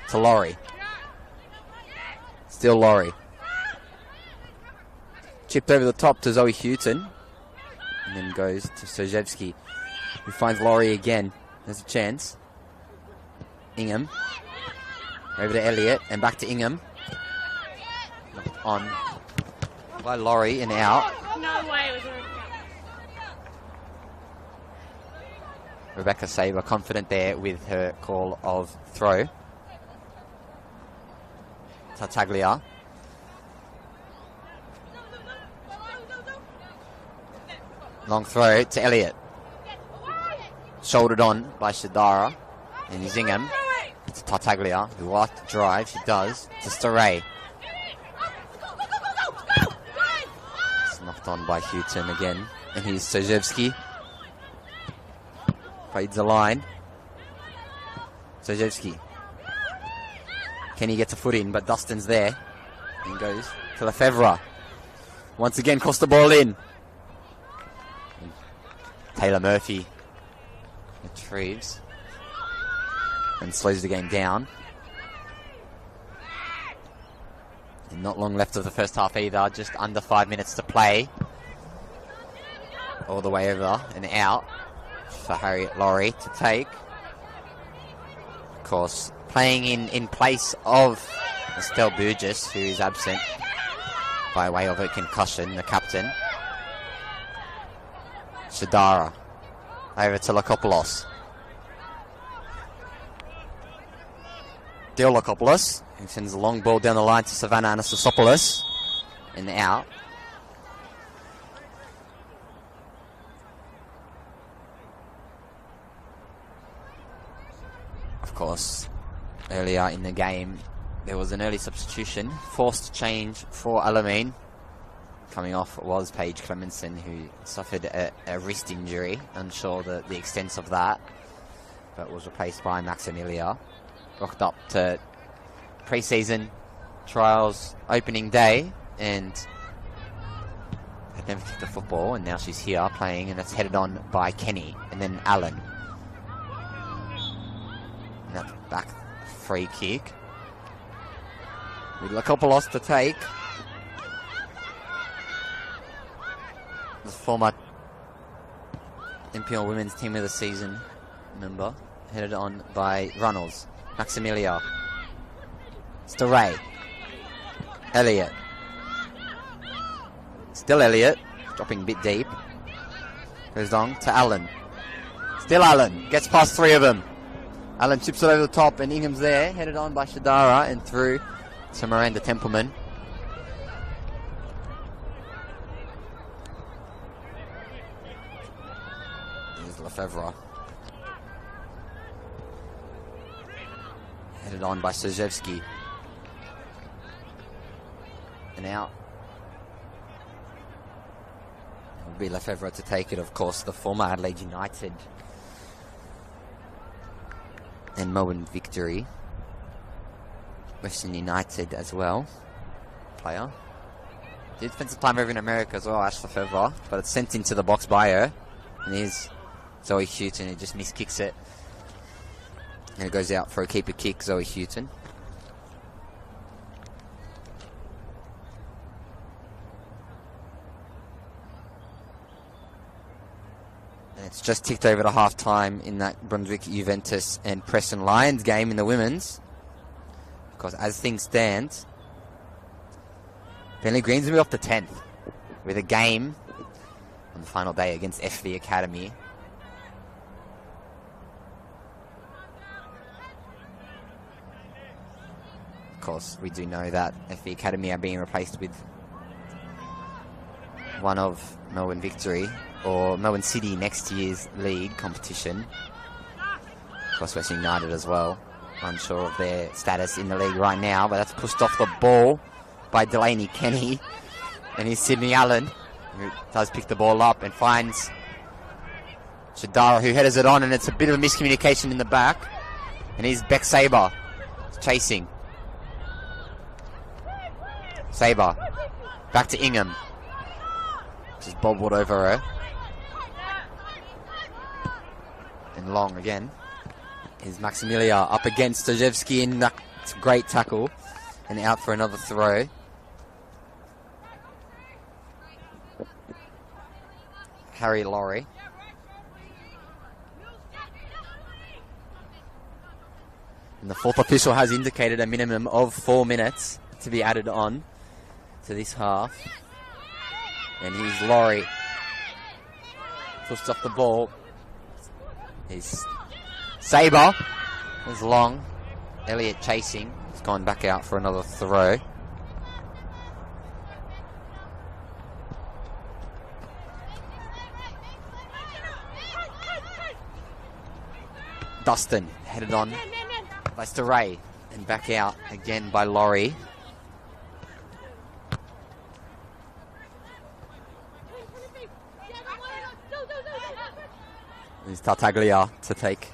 to Laurie. Still Laurie. Chipped over the top to Zoe Houghton. And then goes to Szewski, who finds Laurie again. There's a chance. Ingham. Over to Elliott. And back to Ingham. Knocked on by Laurie and out. No way it was a Rebecca Sabre confident there with her call of throw. Tartaglia. Long throw to Elliott. Shouldered on by Shadara. And Zingham. To Tartaglia, who likes to drive. She does. To Staray. It's knocked on by Houghton again. And here's Szewski. Fades the line. Szewski. Can he get a foot in? But Dustin's there. And goes to Lefevre. Once again, cross the ball in. And Taylor Murphy retrieves. And slows the game down. And not long left of the first half either. Just under 5 minutes to play. All the way over and out. For Harriet Laurie to take. Of course, playing in place of Estelle Burgess, who is absent by way of a concussion, the captain. Shadara. Over to Lakopoulos. Lakopoulos, who sends a long ball down the line to Savannah Anastasopoulos. And out. Of course, earlier in the game, there was an early substitution, forced change for Alamein. Coming off was Paige Clemenson, who suffered a wrist injury, unsure the extent of that, but was replaced by Maximilia. Rocked up to pre-season trials opening day, and had never kicked the football, and now she's here playing, and it's headed on by Kenny, and then Allen. And that's back free kick. With Lakopoulos to take. The former NPL Women's Team of the Season member. Headed on by Runnels. Maximilia. Staray. Elliott. Still Elliott. Dropping a bit deep. Goes long to Allen. Still Allen. Gets past three of them. Allen chips it over the top, and Ingham's there, headed on by Shadara and through to Miranda Templeman. Here's Lefevre. Headed on by Szewski. And out. It will be Lefevre to take it, of course, the former Adelaide United and Melbourne Victory. Western United as well. Player. Did defensive time over in America as well, Ash Lefevre, but it's sent into the box by her. And here's Zoe Houghton, who just miskicks it. And it goes out for a keeper kick, Zoe Houghton. And it's just ticked over to half-time in that Brunswick Juventus and Preston Lions game in the women's. Because as things stand, Bentleigh Greens will be off to 10th with a game on the final day against FV Academy. Of course, we do know that FV Academy are being replaced with one of Melbourne Victory or Melbourne City next year's league competition. Of course, Western United as well. Unsure of their status in the league right now, but that's pushed off the ball by Delaney Kenny. And here's Sydney Allen, who does pick the ball up and finds Shadara, who headers it on, and it's a bit of a miscommunication in the back. And here's Beck Sabre chasing. Sabre back to Ingham. Just bobbled over her. And long again. Is Maximilia up against Stojevski, and that's a great tackle. And out for another throw. Harry Laurie. And the fourth official has indicated a minimum of 4 minutes to be added on to this half. And here's Laurie. Pushed off the ball. He's Sabre is long. Elliott chasing. He's gone back out for another throw. Dustin headed on by Ray and back out again by Laurie. There's Tartaglia to take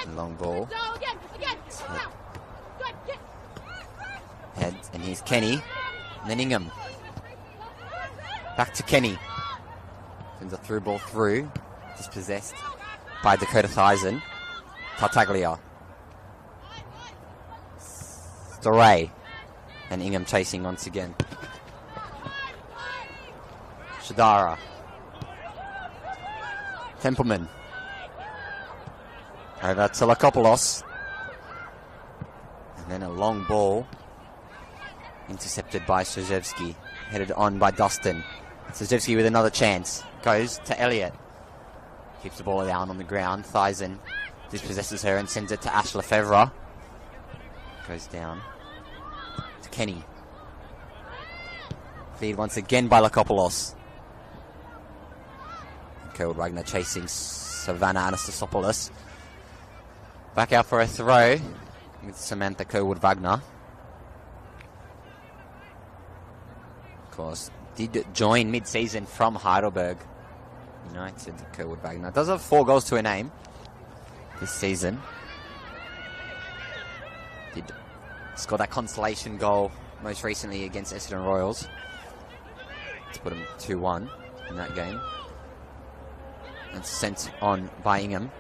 the long ball. Head, and here's Kenny. And then Ingham. Back to Kenny. Sends a through ball through. Dispossessed by Dakota Theisen. Tartaglia. Storay. And Ingham chasing once again. Shadara. Templeman. Over to Lakopoulos. And then a long ball. Intercepted by Stojevski. Headed on by Dustin. Stojevski with another chance. Goes to Elliott. Keeps the ball down on the ground. Theisen dispossesses her and sends it to Ash Lefevre. Goes down to Kenny. Feed once again by Lakopoulos. Kerwood Wagner chasing Savannah Anastasopoulos. Back out for a throw with Samantha Kerwood Wagner. Of course, did join mid-season from Heidelberg United. Kerwood Wagner does have 4 goals to her name this season. Did score that consolation goal most recently against Essendon Royals to put them 2-1 in that game. And sent on by Ingham.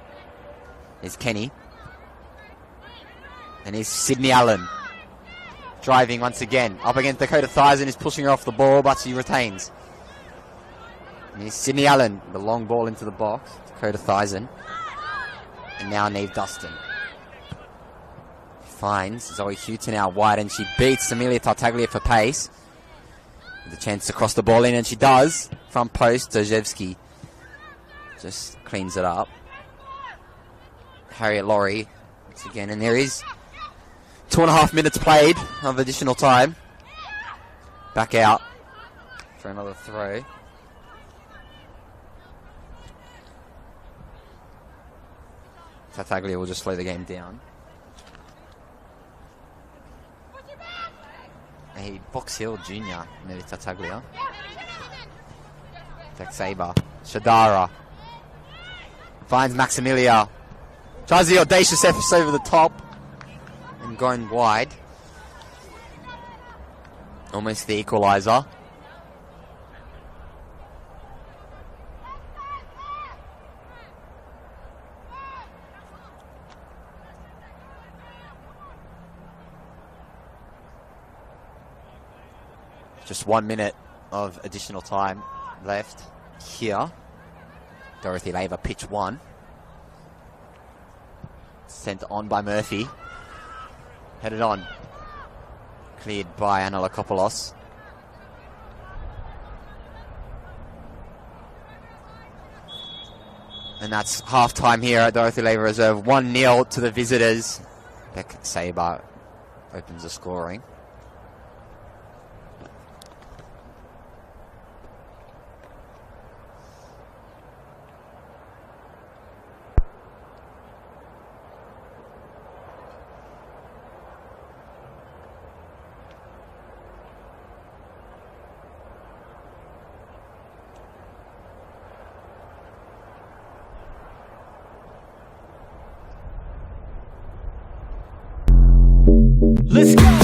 Is Kenny. And here's Sydney Allen. Driving once again. Up against Dakota Theisen, is pushing her off the ball, but she retains. And here's Sydney Allen. The long ball into the box. Dakota Theisen. And now Neve Dustin. Finds Zoe Houghton out wide, and she beats Amelia Tartaglia for pace. With a chance to cross the ball in, and she does. Front post, Dojevski. Just cleans it up. Harriet Laurie once again, and there is 2.5 minutes played of additional time. Back out for another throw. Tartaglia will just slow the game down. A Box Hill junior, Nelly Tartaglia. Beck Sabre. Shadara. Finds Maximilia. Tries the audacious effort over the top. And going wide. Almost the equaliser. Just 1 minute of additional time left here. Dorothy Laver, pitch 1. Sent on by Murphy. Headed on. Cleared by Anna Lakopoulos. And that's half-time here at Dorothy Laver Reserve. 1-0 to the visitors. Beck Sabre opens the scoring. Let's go.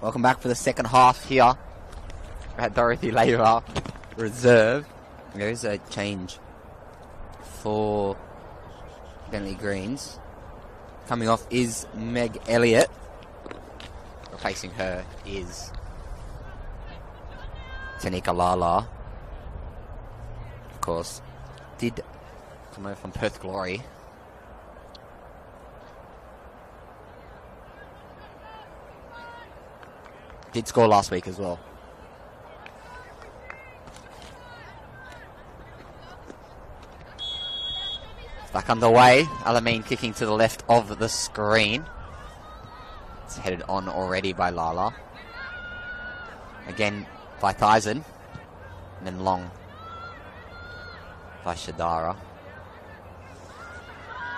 Welcome back for the second half here at Dorothy Labour Reserve. There's a change for Bentleigh Greens. Coming off is Meg Elliott. Replacing her is Tanika Lala. Of course, did come over from Perth Glory. Did score last week as well. Back underway. Alamein kicking to the left of the screen. It's headed on already by Lala. Again by Thyssen. And then long by Shadara.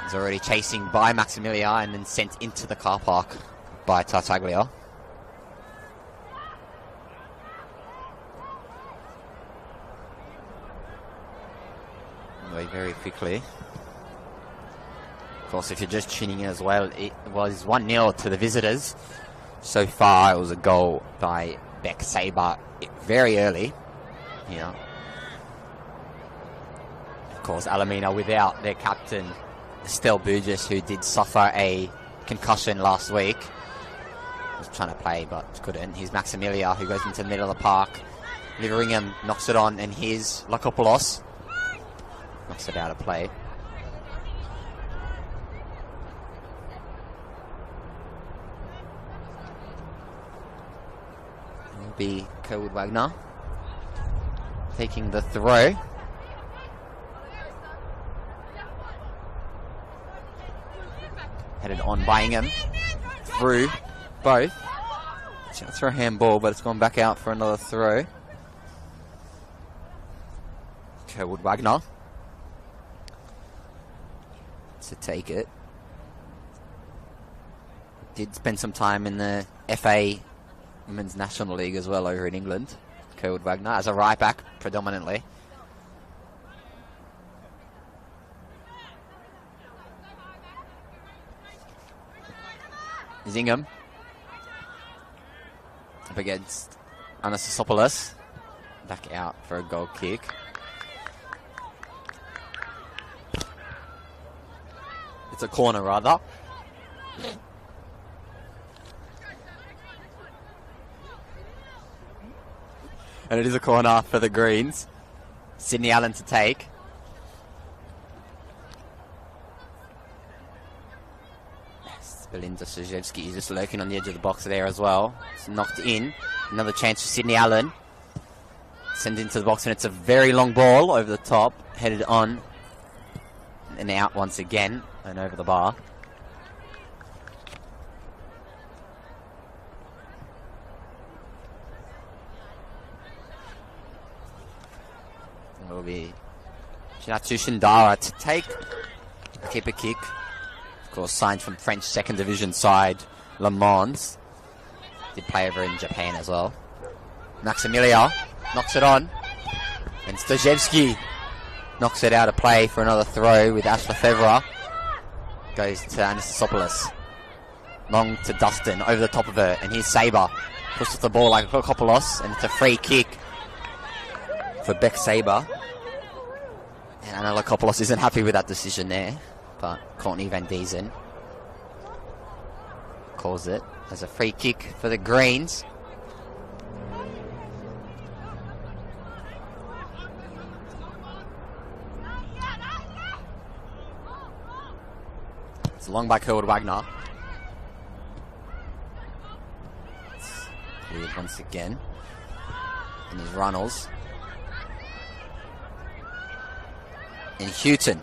He's already chasing by Maximilia and then sent into the car park by Tartaglia. Very quickly. Of course, if you're just tuning in as well, it was 1-0 to the visitors. So far, it was a goal by Beck Sabre very early. Yeah. Of course, Alamein without their captain, Estelle Burgess, who did suffer a concussion last week. Was trying to play, but couldn't. Here's Maximilia, who goes into the middle of the park. Liveringham knocks it on, and here's Lakopoulos. Knocks it out of play. It'll be Kerwood Wagner taking the throw. Headed on by Ingham. Through both. Chance for a handball, but it's gone back out for another throw. Kerwood Wagner to take it. Did spend some time in the FA Women's National League as well over in England. Kerwood Wagner as a right back predominantly. Zingham up against Anastasopoulos. Back out for a goal kick. It's a corner, rather. And it is a corner for the Greens. Sydney Allen to take. Yes, Belinda Szejewski is just lurking on the edge of the box there as well. It's knocked in. Another chance for Sydney Allen. Sent into the box, and it's a very long ball over the top. Headed on and out once again. And over the bar. It will be Chinatu Shindara to take a keeper kick. Of course, signed from French second division side Le Mans. Did play over in Japan as well. Maximilia knocks it on. And Stojevski knocks it out of play for another throw with Ash Lefevre. Goes to Anastasopoulos. Long to Dustin, over the top of her. And here's Sabre. Pushes the ball like Lakopoulos. And it's a free kick for Beck Sabre. And Anna Lakopoulos isn't happy with that decision there. But Courtney Van Diezen calls it as a free kick for the Greens. Long by Kerwood Wagner. It's cleared once again. And here's Runnels. And Houghton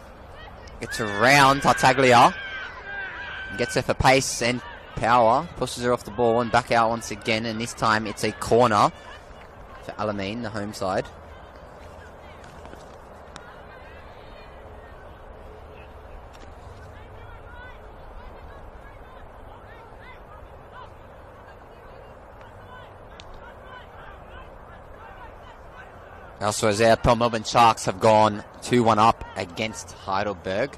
gets around Tartaglia. Gets her for pace and power. Pushes her off the ball and back out once again. And this time it's a corner for Alamein, the home side. Elsewhere there, Pearl Melbourne Sharks have gone 2-1 up against Heidelberg.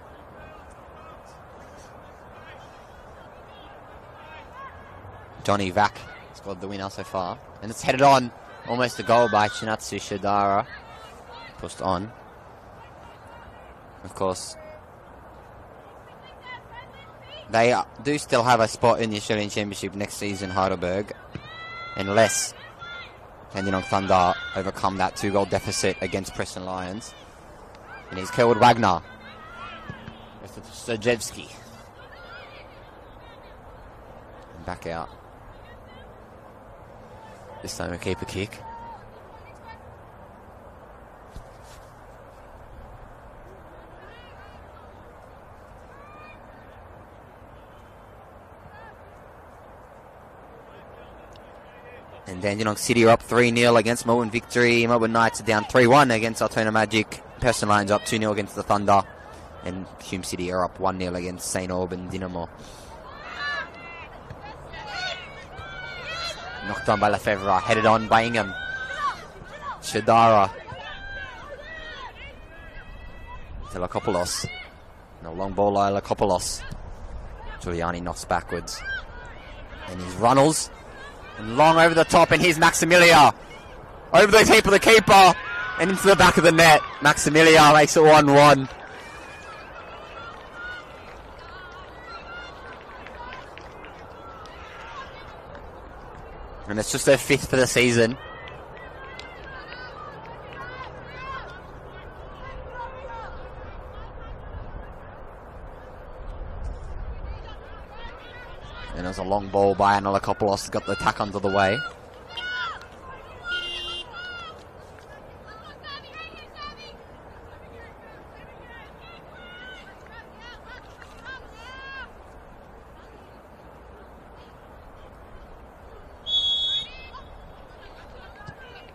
Johnny Vac scored the winner so far. And it's headed on. Almost a goal by Chinatsu Shidara. Pushed on. Of course, they do still have a spot in the Australian Championship next season, Heidelberg, unless Dandenong Thunder overcome that 2-goal deficit against Preston Lions. And he's Kelwood Wagner. Mr. Stojewski. And back out. This time a keeper kick. And Dandenong City are up 3-0 against Melbourne Victory. Melbourne Knights are down 3-1 against Altona Magic. Preston Lions up 2-0 against the Thunder. And Hume City are up 1-0 against St. Auburn Dynamo. Knocked on by Lefevre. Headed on by Ingham. Shadara. To Lakopoulos. And a long ball by Lakopoulos. Giuliani knocks backwards. And he's Runnels. And long over the top, and here's Maximilia. Over the keeper, and into the back of the net. Maximilia makes it 1-1. And it's just their 5th for the season. And there's a long ball by Analakopoulos, got the attack under the way.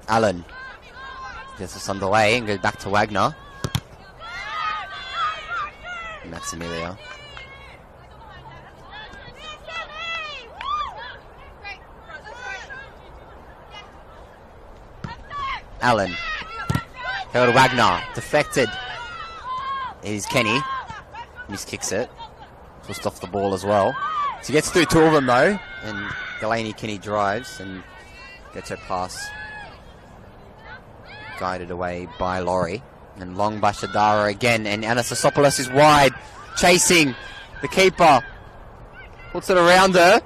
Allen gets us underway and goes back to Wagner. Maximilia. Allen. Held Wagner. Defected. Here's Kenny. Miskicks it. Just off the ball as well. So he gets through 2 of them though. And Delaney Kenny drives and gets her pass guided away by Laurie. And long by Shadara again. And Anastasopoulos is wide. Chasing the keeper. Puts it around her.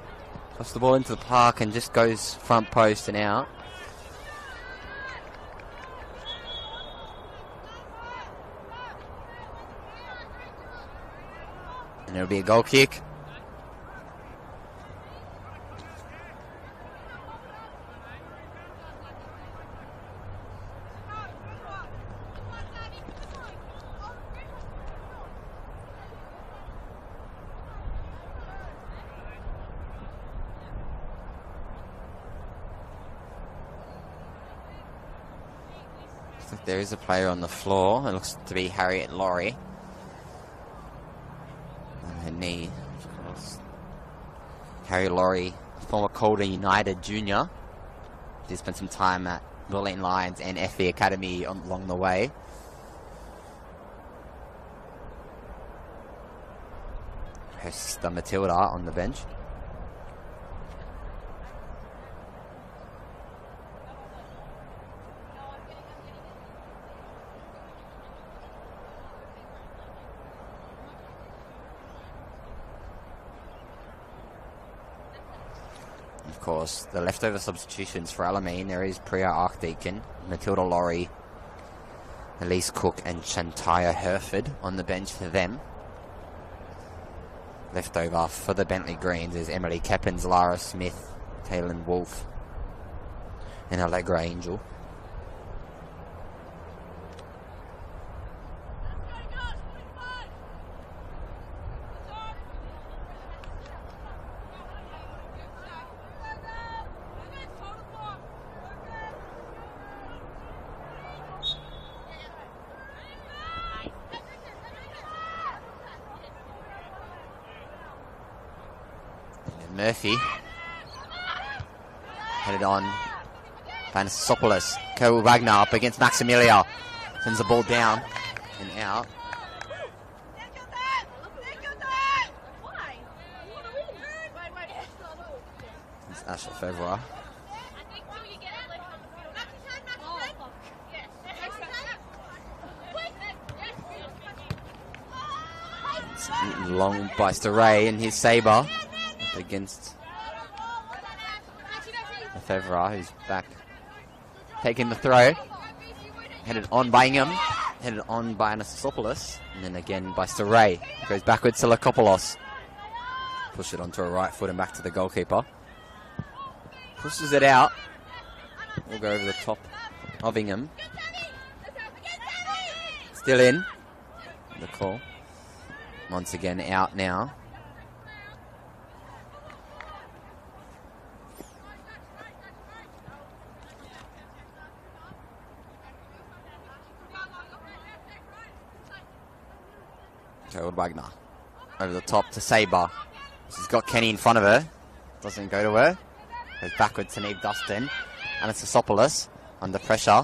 Puts the ball into the park and just goes front post and out. And it'll be a goal kick. Looks like there is a player on the floor. It looks to be Harriet Laurie. Her knee, of course. Harry Laurie, former Calder United junior. She spent some time at Berlin Lions and FE Academy along the way. Her sister Matilda on the bench. Of course, the leftover substitutions for Alamein, there is Priya Archdeacon, Matilda Laurie, Elise Cook and Shantaya Herford on the bench for them. Leftover for the Bentleigh Greens is Emily Keppens, Lara Smith, Taylor Wolfe and Allegra Angel. Murphy headed on. Vanessopoulos. Ko Wagner up against Maximilia. Sends the ball down and out. It's Ash Lefevre. Long by Ray and his sabre against Lefevre, who's back taking the throw. Headed on by Ingham, headed on by Anastasopoulos, and then again by Ray. Goes backwards to Lakopoulos. Push it onto a right foot and back to the goalkeeper. Pushes it out. We'll go over the top of Ingham. Still in. The call. Once again out now. Gerald Wagner. Over the top to Sabre. She's got Kenny in front of her. Doesn't go to her. Goes backwards to Neve Dustin. Anastasopoulos under pressure.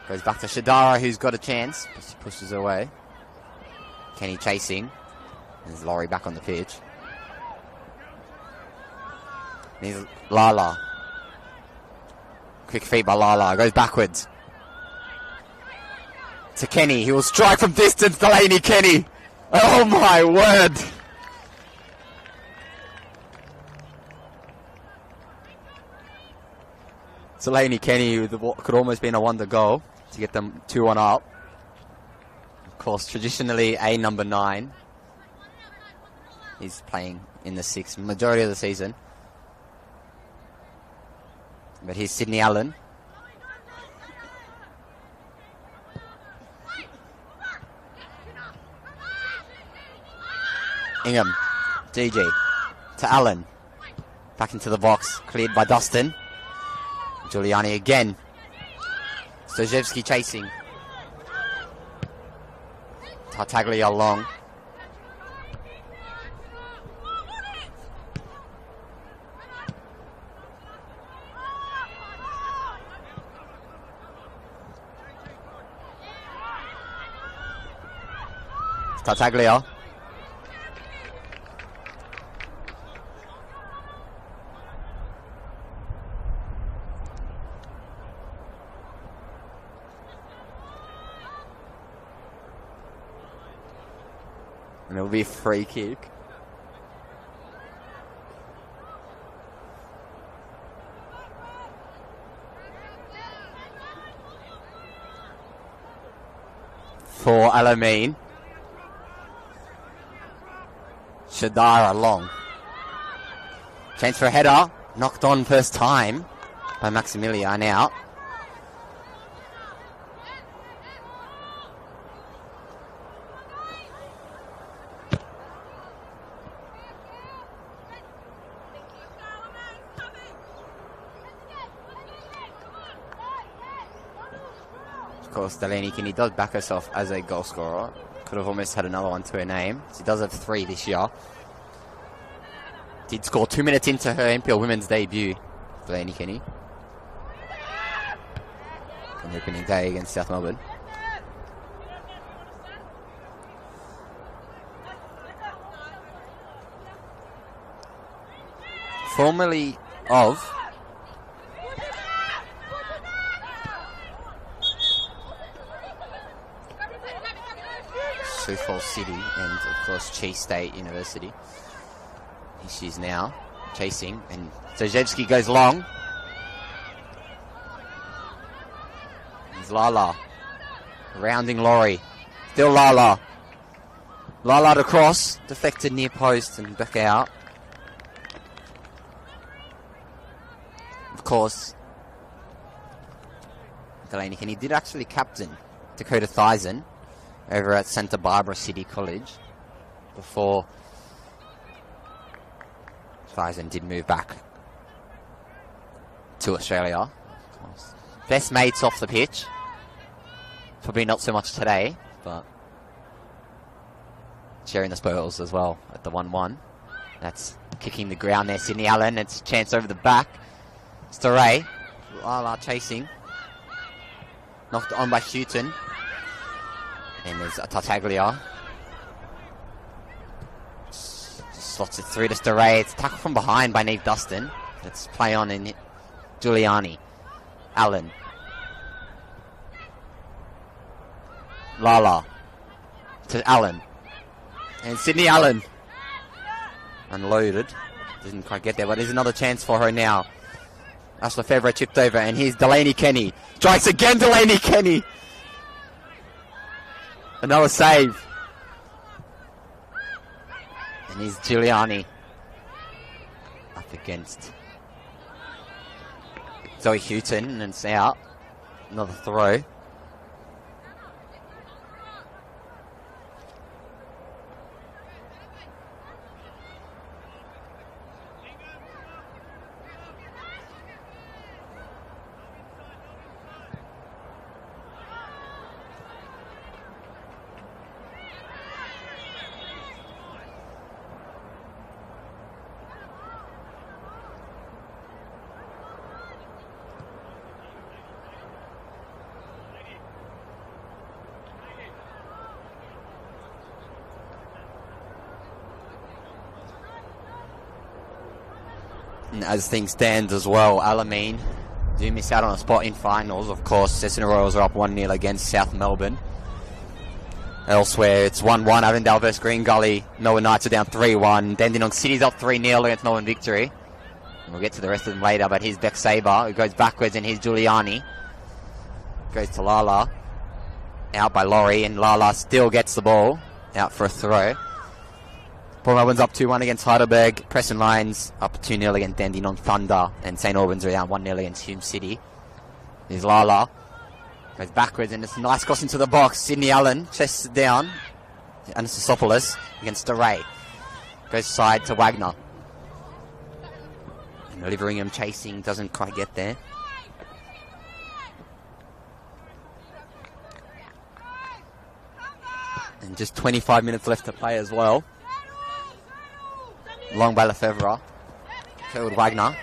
Goes back to Shadara, who's got a chance. But she pushes away. Kenny chasing. There's Laurie back on the pitch. There's Lala. Quick feet by Lala. Goes backwards. To Kenny. He will strike from distance. Delaney Kenny. Oh my word. Delaney Kenny with what could almost been a wonder goal to get them 2-1 up. Of course, traditionally a number 9. He's playing in the 6th majority of the season. But here's Sydney Allen. Ingham, GG, to Allen. Back into the box, cleared by Dustin. Giuliani again. Stojevski chasing. Tartaglia long. Tartaglia. And it'll be a free kick. For Alamein. Shadara long. Chance for a header. Knocked on first time by Maximilian out. Of course, Delaney Kinney does back herself as a goal scorer. Could have almost had another one to her name. She does have 3 this year. Did score 2 minutes into her NPL women's debut, Delaney Kinney. On opening day against South Melbourne. Formerly of Sioux Falls City and of course Cheese State University. Here she is now chasing, and Stojevski goes long. There's Lala rounding Laurie. Still Lala. Lala to cross, deflected near post and back out. Of course, Delaney Kinney did actually captain Dakota Theisen over at Santa Barbara City College before Theisen did move back to Australia. Best mates off the pitch. Probably not so much today, but sharing the spoils as well at the 1-1. That's kicking the ground there. Sydney Allen. It's a chance over the back. Storey. Lala chasing. Knocked on by Houghton. And there's Tartaglia. Just slots it through to Storey. It's a tackle from behind by Neve Dustin. Let's play on in Giuliani. Allen. Lala. To Allen. And Sydney Allen. Unloaded. Didn't quite get there, but there's another chance for her now. Ash Lefebvre chipped over, and here's Delaney Kenny. Strikes again, Delaney Kenny. Another save. And here's Giuliani. Up against Zoe Houghton, and it's out. Another throw. And as things stand as well, Alamein do miss out on a spot in finals. Of course, Cessna Royals are up 1-0 against South Melbourne. Elsewhere, it's 1-1. Avondale versus Green Gully. Melbourne Knights are down 3-1. Dandenong City's up 3-0 against Melbourne Victory. And we'll get to the rest of them later, but here's Beck Saber, who goes backwards, and here's Giuliani. Goes to Lala. Out by Laurie, and Lala still gets the ball. Out for a throw. Port Melbourne's up 2-1 against Heidelberg. Preston Lions up 2-0 against Dandenong Thunder. And St Albans are down 1-0 against Hume City. Here's Lala. Goes backwards, and it's a nice cross into the box. Sydney Allen chests it down. Anastasopoulos against DeRay. Goes side to Wagner. And Liveringham chasing, doesn't quite get there. And just 25 minutes left to play as well. Long by Lefebvre. Kerwood Wagner.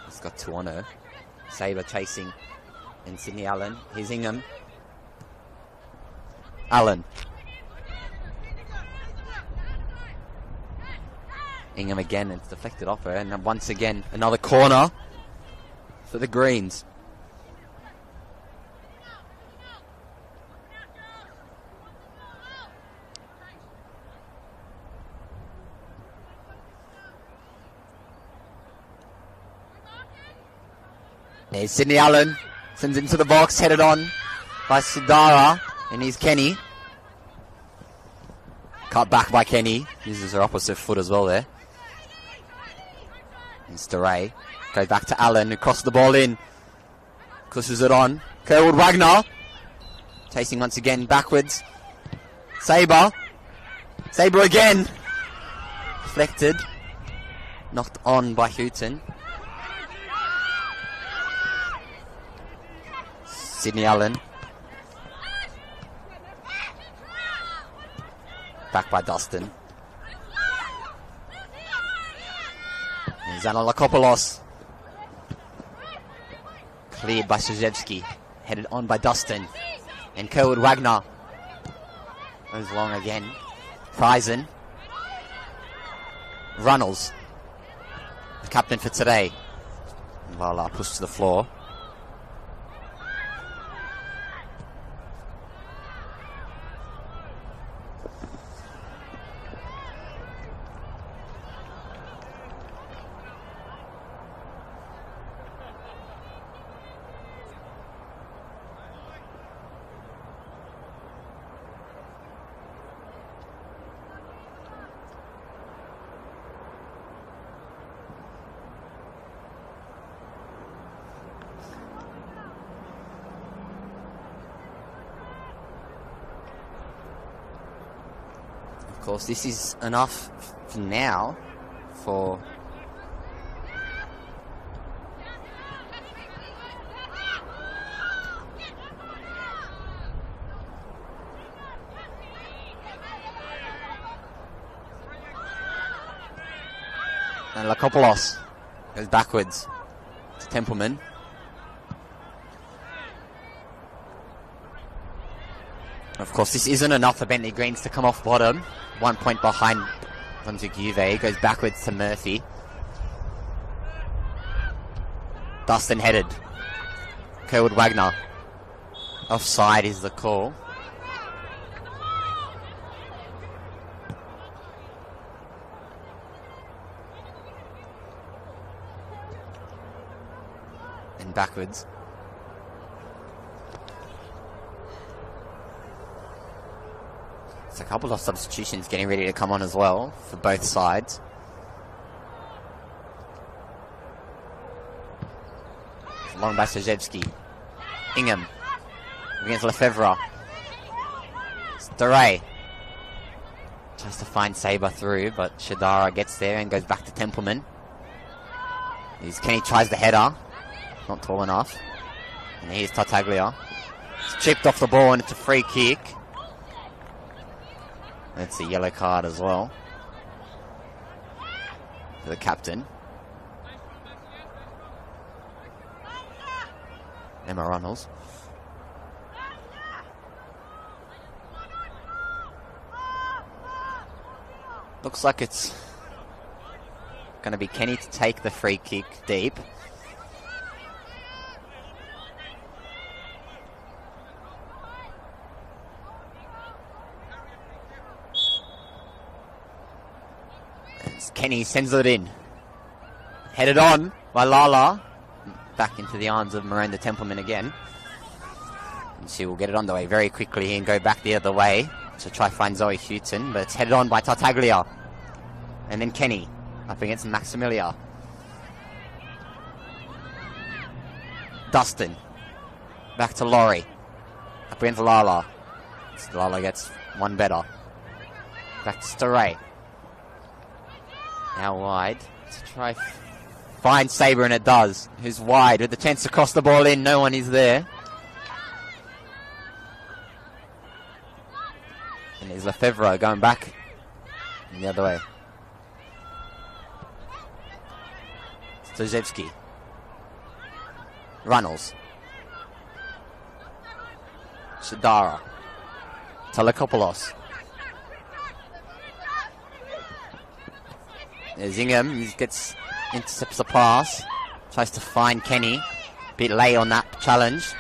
He's got two on her. Saber chasing. And Sydney Allen. Here's Ingham. Allen. Ingham again, and it's deflected off her. And then once again, another corner for the Greens. There's Sydney Allen, sends it into the box, headed on by Sidara, and here's Kenny. Cut back by Kenny, uses her opposite foot as well there. Here's DeRay, goes back to Allen, who crosses the ball in, pushes it on. Kerwood Wagner, chasing once again backwards. Saber again, deflected, knocked on by Houghton. Sydney Allen. Back by Dustin. And Zana Lakopoulos. Cleared by Szewski. Headed on by Dustin. And Kerwood Wagner. Goes long again. Friesen. Runnels. The captain for today. And Lala pushed to the floor. Of course, this is enough for now for and Lakopoulos goes backwards to Templeman. Of course, this isn't enough for Bentleigh Greens to come off bottom. 1 point behind Brunswick UV. Goes backwards to Murphy. Dustin headed. Kerwood Wagner. Offside is the call. And backwards. There's a couple of substitutions getting ready to come on as well for both sides. Long by Sajewski. Ingham against Lefebvre. Staray tries to find Sabre through, but Shadara gets there and goes back to Templeman. Kenny tries the header, not tall enough. And here's Tartaglia. It's chipped off the ball and it's a free kick. That's a yellow card as well for the captain. Emma Runnels. Looks like it's going to be Kenny to take the free kick deep. As Kenny sends it in. Headed on by Lala. Back into the arms of Miranda Templeman again. And she will get it on the way very quickly and go back the other way to try find Zoe Houghton, but it's headed on by Tartaglia. And then Kenny up against Maximilia. Dustin. Back to Laurie. Up against Lala. So Lala gets one better. Back to Staray. Now wide to try find Sabre, and it does. Who's wide with the chance to cross the ball in. No one is there. And there's Lefebvre going back and the other way. Stojewski. Runnels. Shadara. Telekopoulos. There's Ingham. He intercepts the pass. Tries to find Kenny. A bit late on that challenge.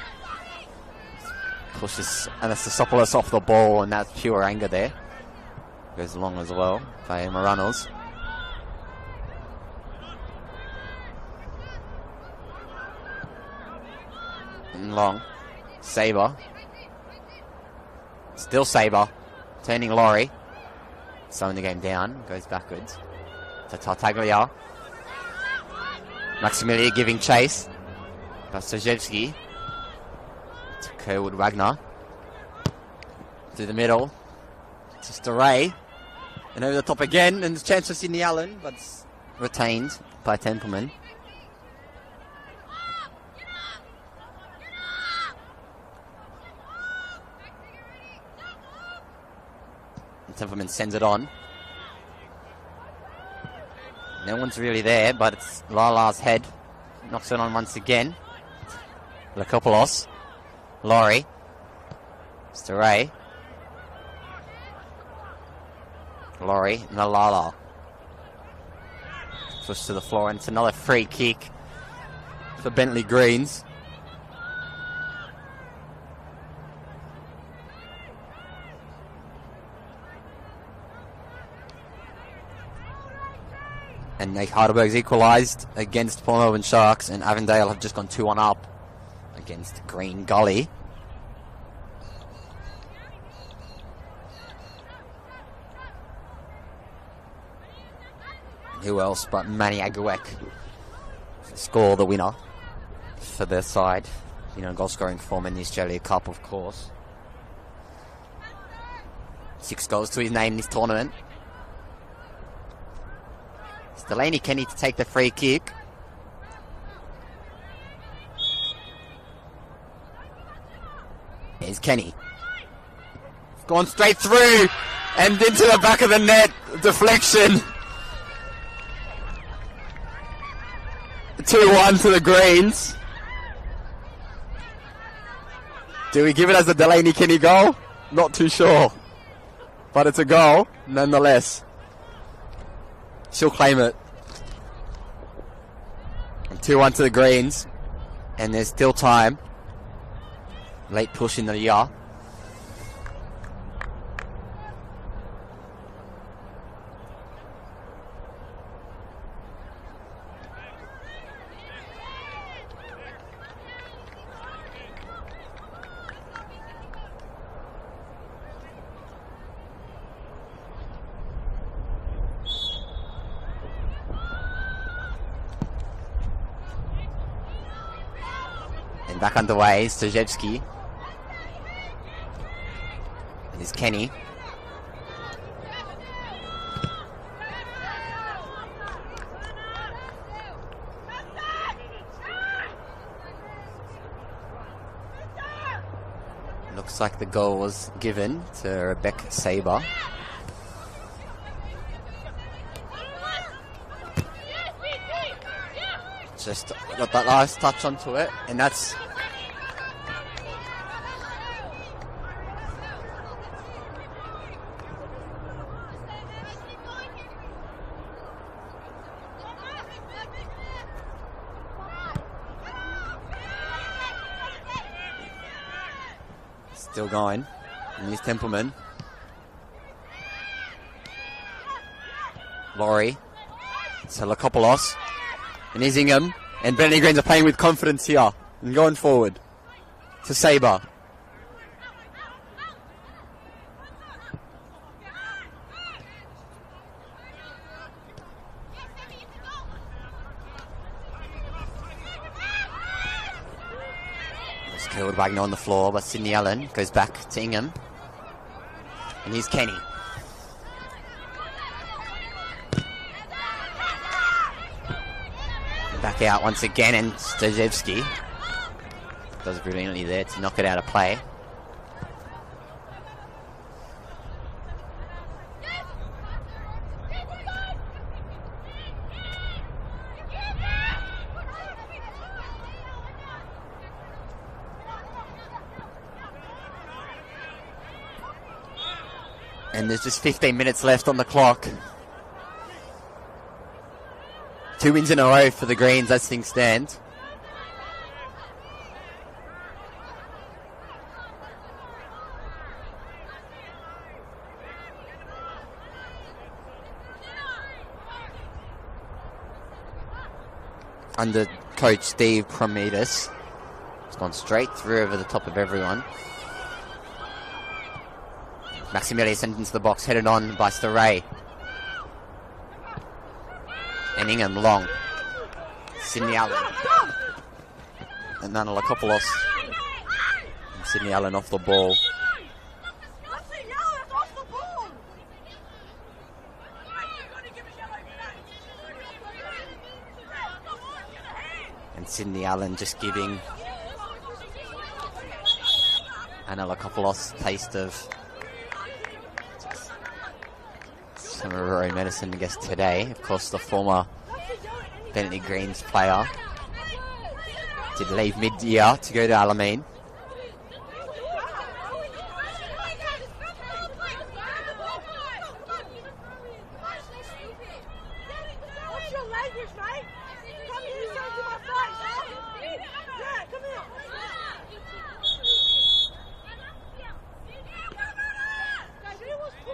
Pushes Anastasopoulos off the ball, and that's pure anger there. Goes along as well by Emma Runnels. And long. Sabre. Still Sabre. Turning Laurie. Slowing the game down. Goes backwards to Tartaglia. Maximilia giving chase. Stojewski. To Kerwood Wagner. Through the middle. To Staray. And over the top again. And the chance for Sydney Allen. But it's retained by Templeman. And Templeman sends it on. No one's really there, but it's Lala's head. Knocks it on once again. Lekopoulos. Laurie. Staray. Laurie and Lala. Push to the floor, and it's another free kick for Bentleigh Greens. And Heidelberg's equalised against Port Melbourne Sharks, and Avondale have just gone 2-1 up against Green Gully. Who else but Manny Aguek score the winner for their side. You know, goal scoring form in the Australia Cup, of course. 6 goals to his name this tournament. It's Delaney Kenny to take the free kick. Here's Kenny. It's gone straight through and into the back of the net. Deflection. 2-1 to the Greens. Do we give it as a Delaney Kenny goal? Not too sure. But it's a goal, nonetheless. She'll claim it. And 2-1 to the Greens. And there's still time. Late push in the year. And back underway, Stojevski. And here's Kenny. Looks like the goal was given to Rebecca Saber. Just got that last touch onto it, and that's still going. And here's Templeman. Laurie. Selakopoulos. And here's Ingham. And Bentleigh Greens are playing with confidence here. And going forward. To Saber. Just killed Wagner on the floor, but Sydney Allen goes back to Ingham. And here's Kenny. Back out once again, and Stojevski does brilliantly there to knock it out of play. And there's just 15 minutes left on the clock. 2 wins in a row for the Greens as things stand. Under coach Steve Prometheus. It's gone straight through over the top of everyone. Maximilian sent into the box, headed on by Staray. And Ingham long. Sydney Allen. And Nanalakopoulos. And Sydney Allen off the ball. And Sydney Allen just giving Nanalakopoulos a taste of some of her own medicine, I guess, today. Of course, the former Bentleigh Greens player did leave mid-year to go to Alamein.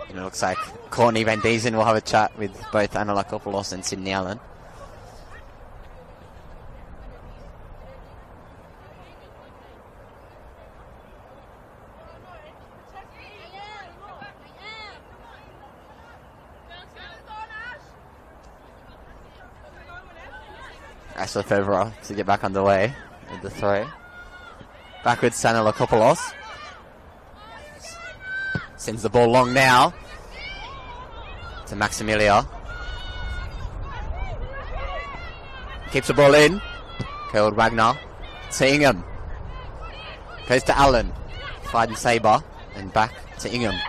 And it looks like Courtney Van Dezen will have a chat with both Nanalakopoulos and Sydney Allen. Ashley Fevra to get back underway with the throw. Backwards to Nanalakopoulos. Sends the ball long now to Maximilia. Keeps the ball in. Curled Wagner. To Ingham. Goes to Allen. Fighting Saber. And back to Ingham.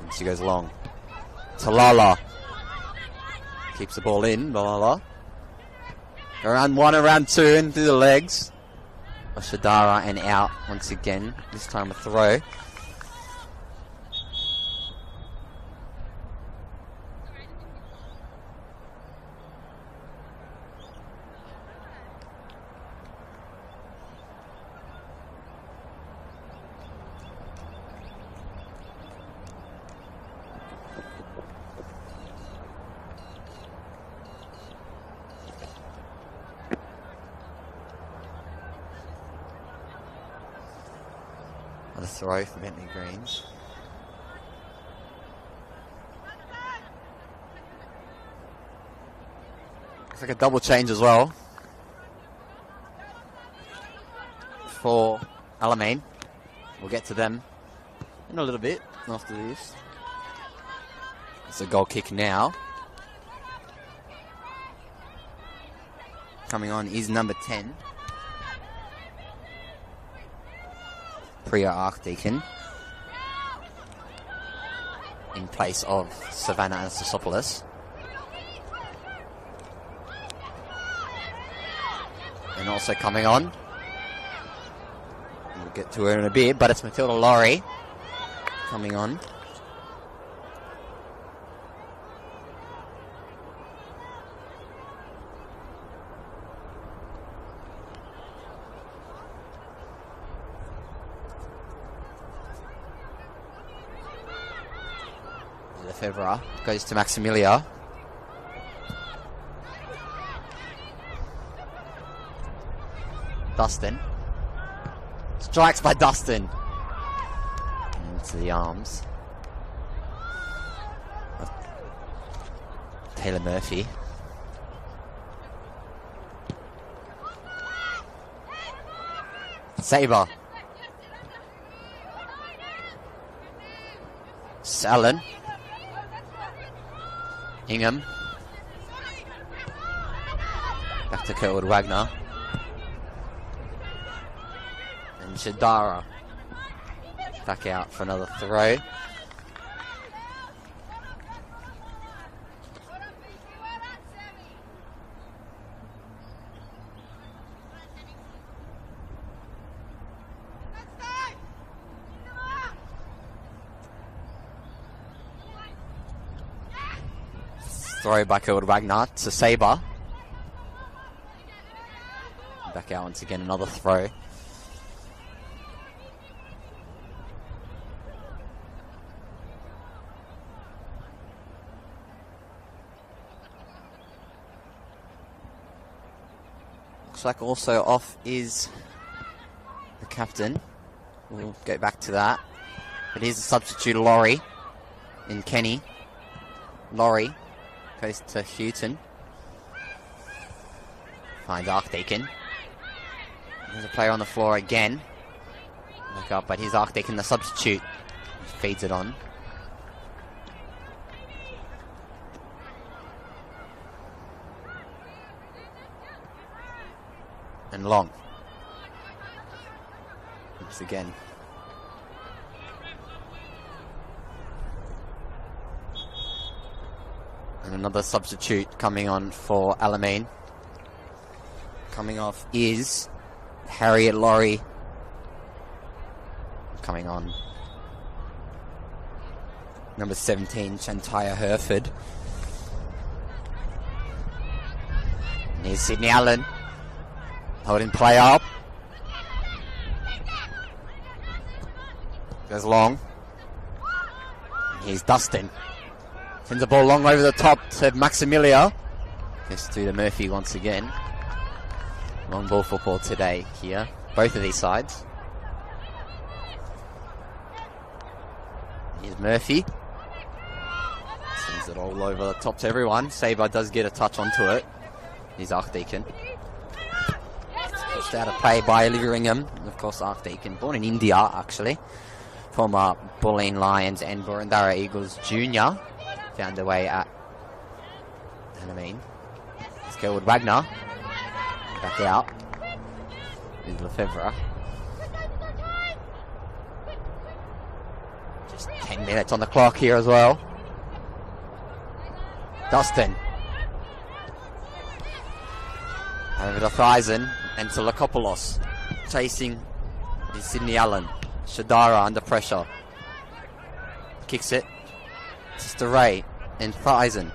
And she goes long. To Lala. Keeps the ball in. Lala. Around one, around two, and through the legs. Oshadara and out once again. This time a throw. throw for Bentleigh Greens. Looks like a double change as well for Alamein. We'll get to them in a little bit after this. It's a goal kick now. Coming on is number 10. Priya Archdeacon. In place of Savannah Anastasopoulos. And also coming on. We'll get to her in a bit, but it's Matilda Laurie coming on. Lefebvre goes to Maximilia. Dustin. Strikes by Dustin. Into the arms of Taylor Murphy. Sabre. Allen. Ingham. Back to Kurtwood Wagner. And Shadara back out for another throw. Throw by Kurtwood Wagner to Sabre. Back out once again, another throw. Looks like also off is the captain. We'll get back to that. But here's a substitute, Laurie, in Kenny. Laurie goes to Houghton. Finds Archdeacon. There's a player on the floor again. Look up, but here's Archdeacon, the substitute. Feeds it on. And Long. Once again. And another substitute coming on for Alamein. Coming off is Harriet Laurie. Coming on. Number 17, Shantaya Herford. And here's Sydney Allen. Holding play up. Goes long. And here's Dustin. Sends the ball long over the top to Maximilia. Gets to the Murphy once again. Long ball football today here. Both of these sides. Here's Murphy. Sends it all over the top to everyone. Sabre does get a touch onto it. Here's Archdeacon. Pushed out of play by Olivia Ingham. And of course Archdeacon, born in India actually. Former Bulleen Lions and Burundara Eagles Junior. Found their way at Alamein. Let's go with Wagner. Back out. Here's Lefebvre. Just 10 minutes on the clock here as well. Dustin. Over to Thisen and to Lakopoulos. Chasing is Sydney Allen. Shadara under pressure. Kicks it. Sister Ray and Thisen.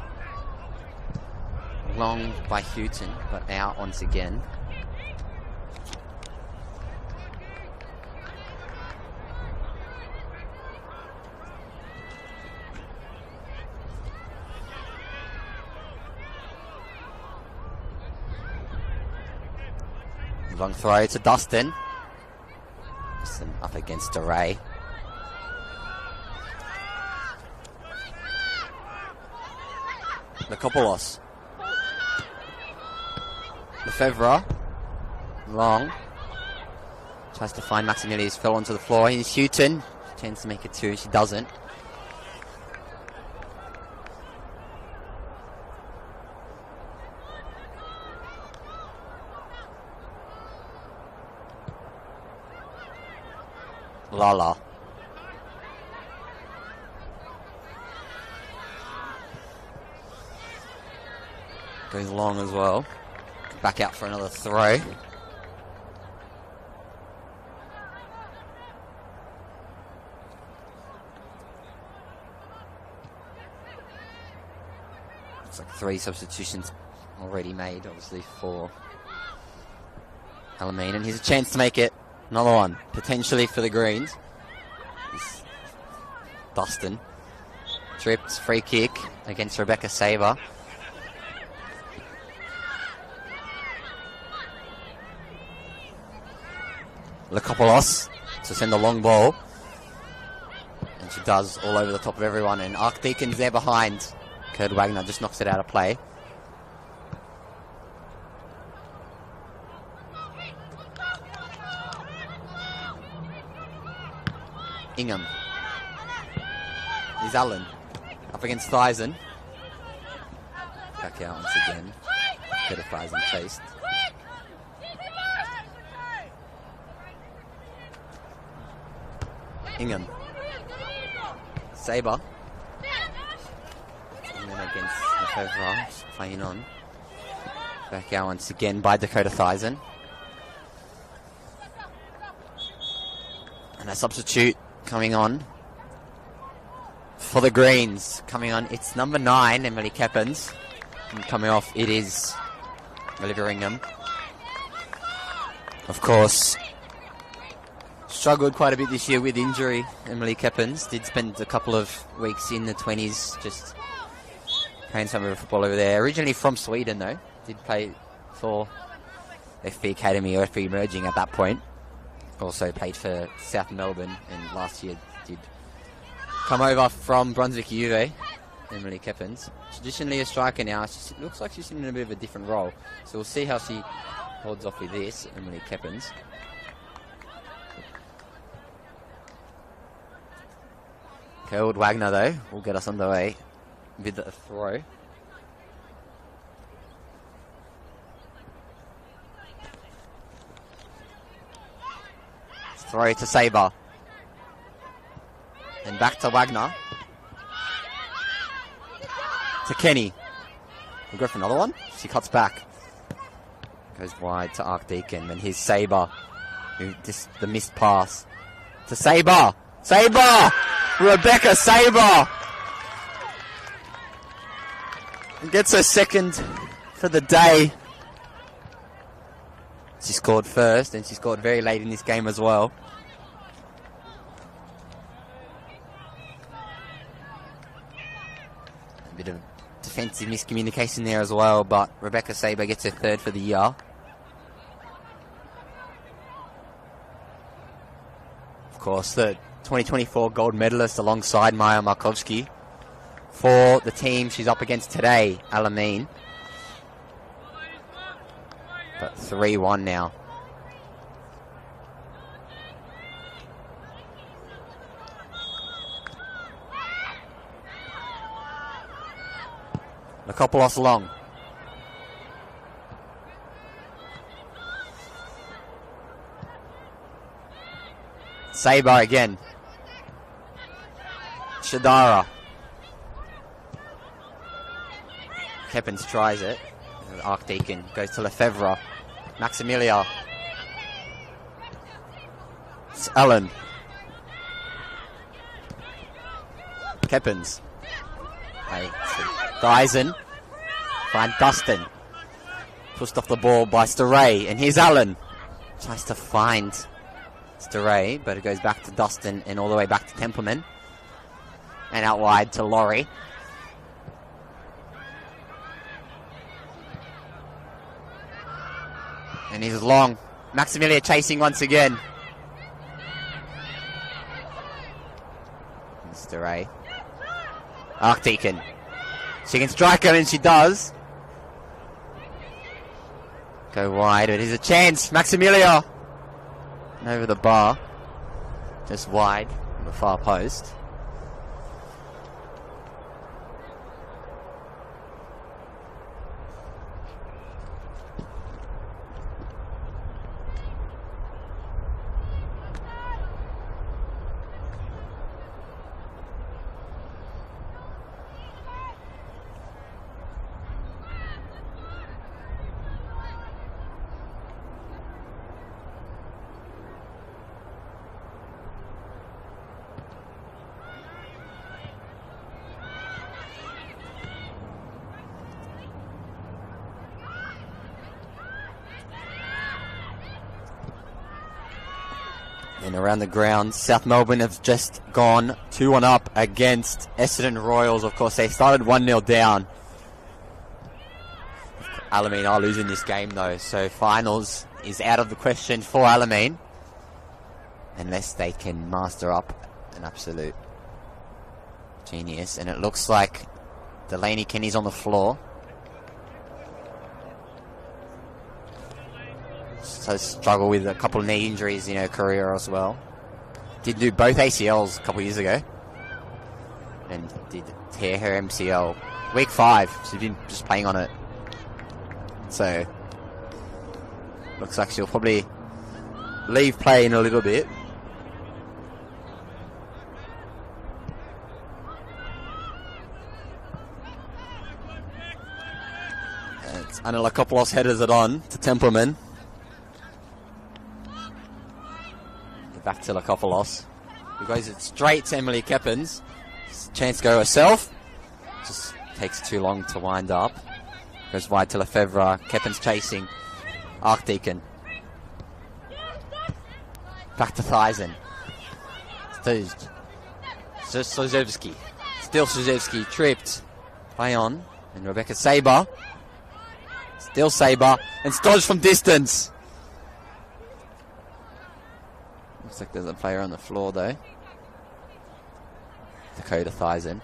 Long by Houghton, but out once again. Long throw to Dustin. Dustin up against DeRay. Nikopoulos. Lefebvre. Long. Tries to find Maximilian. He's fell onto the floor. Here's Houghton. Chance to make it 2. She doesn't. Lala. Goes long as well. Back out for another throw. It's like 3 substitutions already made, obviously, for Alamein. And here's a chance to make it. Another one, potentially for the Greens. It's Dustin. Tripped, free kick against Rebecca Saber. Nikopoulos to send a long ball. And she does all over the top of everyone. And Archdeacon's there behind. Kurt Wagner just knocks it out of play. Ingham. Here's Allen. Up against Theisen. Back out once again. Better Theisen chased. Ingham. Saber. And then against Lefebvre. Playing on. Back out once again by Dakota Theisen. And a substitute coming on for the Greens. Coming on, it's number 9, Emily Keppens. And coming off, it is Olivia Ingham. Of course, struggled quite a bit this year with injury. Emily Keppens did spend a couple of weeks in the 20s just playing some of her football over there. Originally from Sweden, though. Did play for FB Academy or FB Emerging at that point. Also played for South Melbourne, and last year did come over from Brunswick UV. Emily Keppens, traditionally a striker now. She looks like she's in a bit of a different role, so we'll see how she holds off with this. Emily Keppens. Kurt Wagner, though, will get us underway with a throw. Throw to Saber. And back to Wagner. To Kenny. We'll go for another one. She cuts back. Goes wide to Archdeacon. And here's Saber. The missed pass. To Saber. Saber! Rebecca Saber! Gets her second for the day. She scored first, and she scored very late in this game as well. A bit of defensive miscommunication there as well, but Rebecca Saber gets her third for the year. Of course, the 2024 gold medalist alongside Maya Markovsky for the team she's up against today, Alamein. But 3-1 now. Nikopoulos long. Saber again. Shadara. Keppens tries it. Archdeacon goes to Lefebvre. Maximilia. It's Allen. Keppens. Hey, Dyson. Find Dustin. Pushed off the ball by Stray. And here's Allen. Tries to find Stray, but it goes back to Dustin and all the way back to Templeman. And out wide to Laurie. And he's long. Maximilia chasing once again. Stray. Archdeacon. She can strike her, and she does. Go wide, but here's a chance. Maximilia. Over the bar. Just wide on the far post. And around the ground, South Melbourne have just gone 2-1 up against Essendon Royals. Of course, they started 1-0 down. Alamein are losing this game, though, so finals is out of the question for Alamein, unless they can master up an absolute genius. And it looks like Delaney Kenny's on the floor. So struggle with a couple of knee injuries in her career as well. Did do both ACLs a couple of years ago. And did tear her MCL. Week 5, she's been just playing on it. So, looks like she'll probably leave play in a little bit. And it's Anilakopoulos headers it on to Templeman. Back to Lakopoulos, who goes it straight to Emily Keppins. Chance to go herself. Just takes too long to wind up. Goes wide to Lefebvre. Keppins chasing. Archdeacon. Back to Theisen. Sozewski. Still Sozewski. Tripped. Play on. And Rebecca Saber. Still Saber. And Stodge from distance. Looks like there's a player on the floor, though. Dakota Theisen.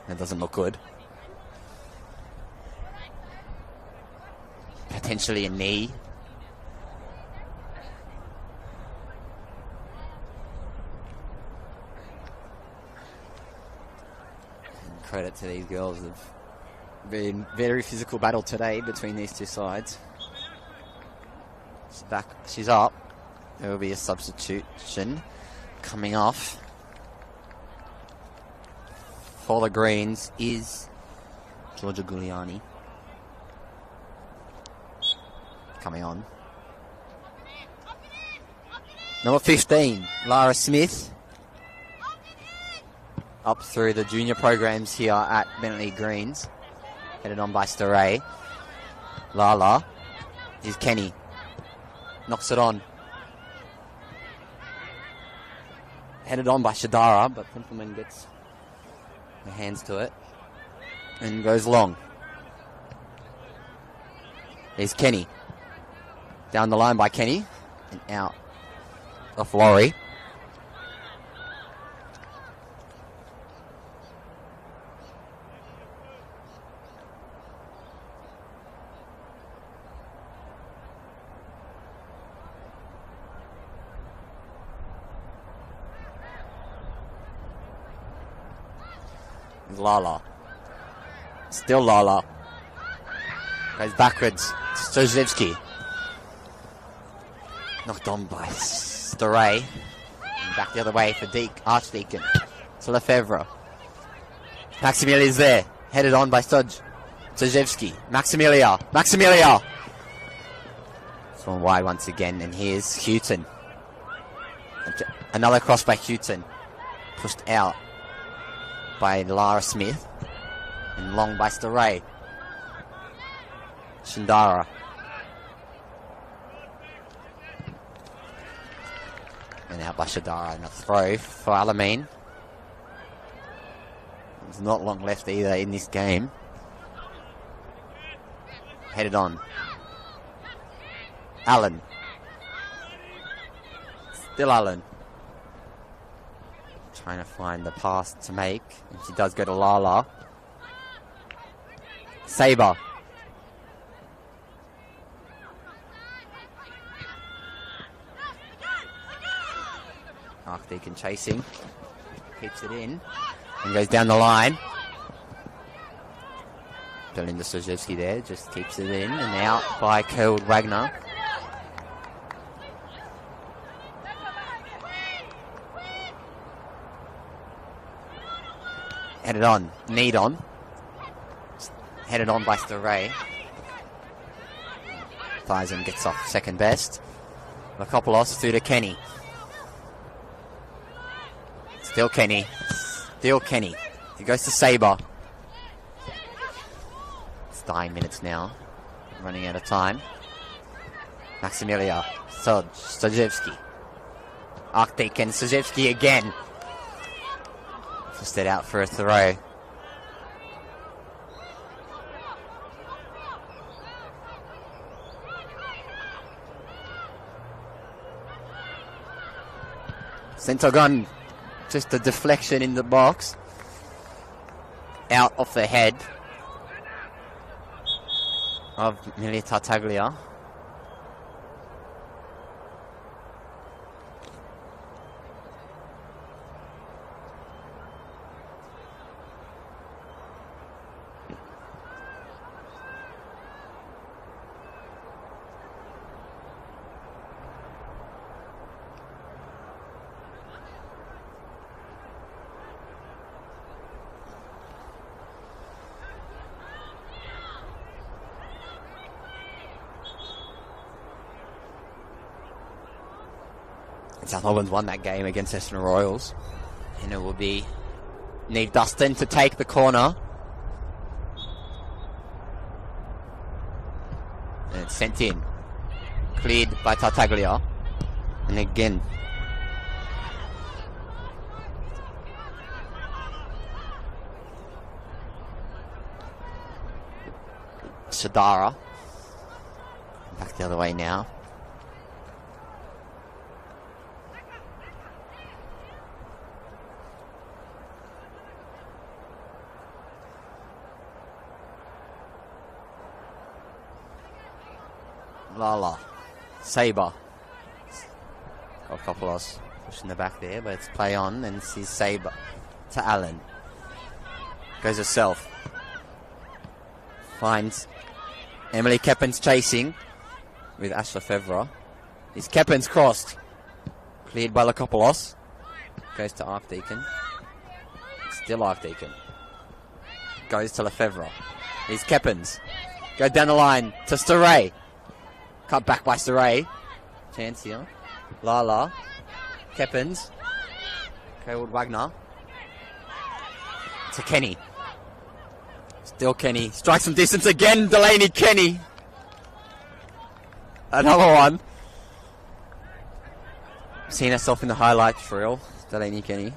That doesn't look good. Potentially a knee. And credit to these girls. Have been very physical battle today between these two sides. She's back. She's up. There will be a substitution coming off. For the Greens is Georgia Gugliani. Coming on. Number 15, Lara Smith. Up through the junior programs here at Bentleigh Greens. Headed on by Staray. Lala. Here's Kenny. Knocks it on. Headed on by Shadara, but Templeman gets her hands to it and goes long. Here's Kenny. Down the line by Kenny and out off Laurie. Lala. Still Lala. Goes backwards. Stojewski. Knocked on by Staray. And back the other way for Archdeacon. To Lefebvre. Maximilia is there. Headed on by Stojewski. Maximilia. It's one wide once again. And here's Houghton. Another cross by Houghton. Pushed out by Lara Smith. And long by Staray. Shindara. And out by Shindara. And a throw for Alamein. There's not long left either in this game. Headed on. Allen. Still Allen. Trying to find the pass to make. And she does go to Lala. Sabre. Archdeacon chasing. Keeps it in. And goes down the line. Belinda Stojewski there. Just keeps it in. And out by Kerwood Wagner. Headed on. Need on. Headed on by Storey. Thyssen gets off second best. Lakopoulos through to Kenny. Still Kenny. Still Kenny. He goes to Sabre. It's dying minutes now. Running out of time. Maximilia. Stojewski. Archdeacon. Stojewski again. Just it out for a throw. Centre gun. Just a deflection in the box. Out off the head of Millie Tartaglia. South Holland's won that game against Essendon Royals. And it will be Neve Dustin to take the corner. And it's sent in. Cleared by Tartaglia. And again. Shadara. Back the other way now. Lala. Sabre. Kopoulos pushing the back there, but it's play on and sees Sabre to Allen. Goes herself. Finds Emily Keppens chasing with Ash Lefevre. Is Keppens crossed? Cleared by Lakopoulos. Goes to Archdeacon. Still Archdeacon. Goes to Lefevre. Is Keppens. Go down the line to Storey. Cut back by Storey. Chance here. Lala. Keppens. Kerwood Wagner. To Kenny. Still Kenny. Strikes from distance again. Delaney Kenny. Another one. Seen herself in the highlights reel. Delaney Kenny.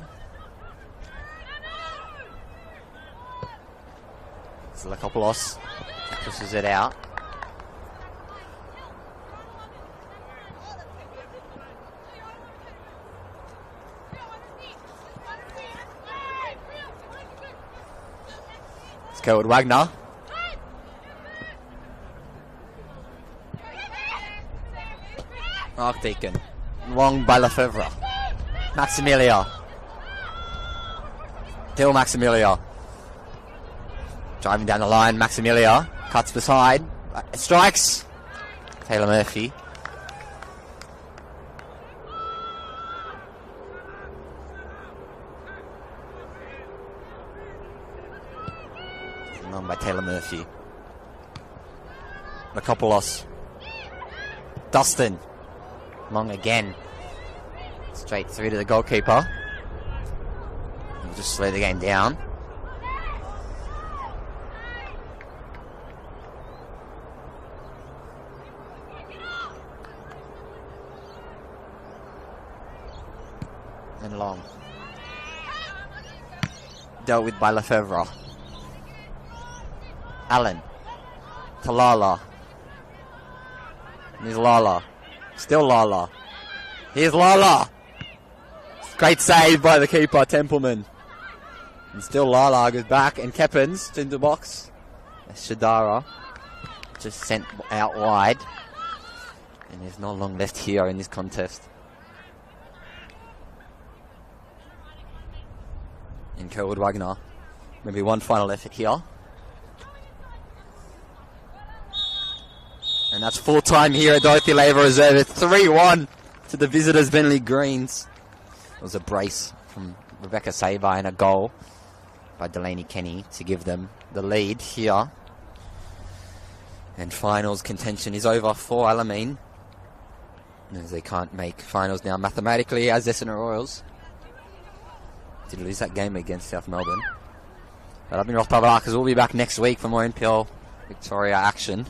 Lakopoulos pushes it out. Kerwood Wagner. Archdeacon. Long by Lefevre. Maximilia. Still Maximilia. Driving down the line. Maximilia. Cuts beside. Strikes. Taylor Murphy. By Taylor Murphy. Lakopoulos. Dustin. Long again. Straight through to the goalkeeper. We'll just slow the game down. And long. Dealt with by Lefevre. Allen. To Lala. Here's Lala. Still Lala. Here's Lala. Great save by the keeper, Templeman. And still Lala goes back, and Keppins in the box. Shadara just sent out wide. And there's not long left here in this contest. And Kerwood Wagner, maybe one final effort here. And that's full time here at Dorothy Laver Reserve. It's 3-1 to the visitors, Bentleigh Greens. It was a brace from Rebecca Saber and a goal by Delaney Kenny to give them the lead here. And finals contention is over for Alamein, as they can't make finals now mathematically, as Essendon Royals did lose that game against South Melbourne. But I've been Roth Pavlakis. We'll be back next week for more NPL Victoria action.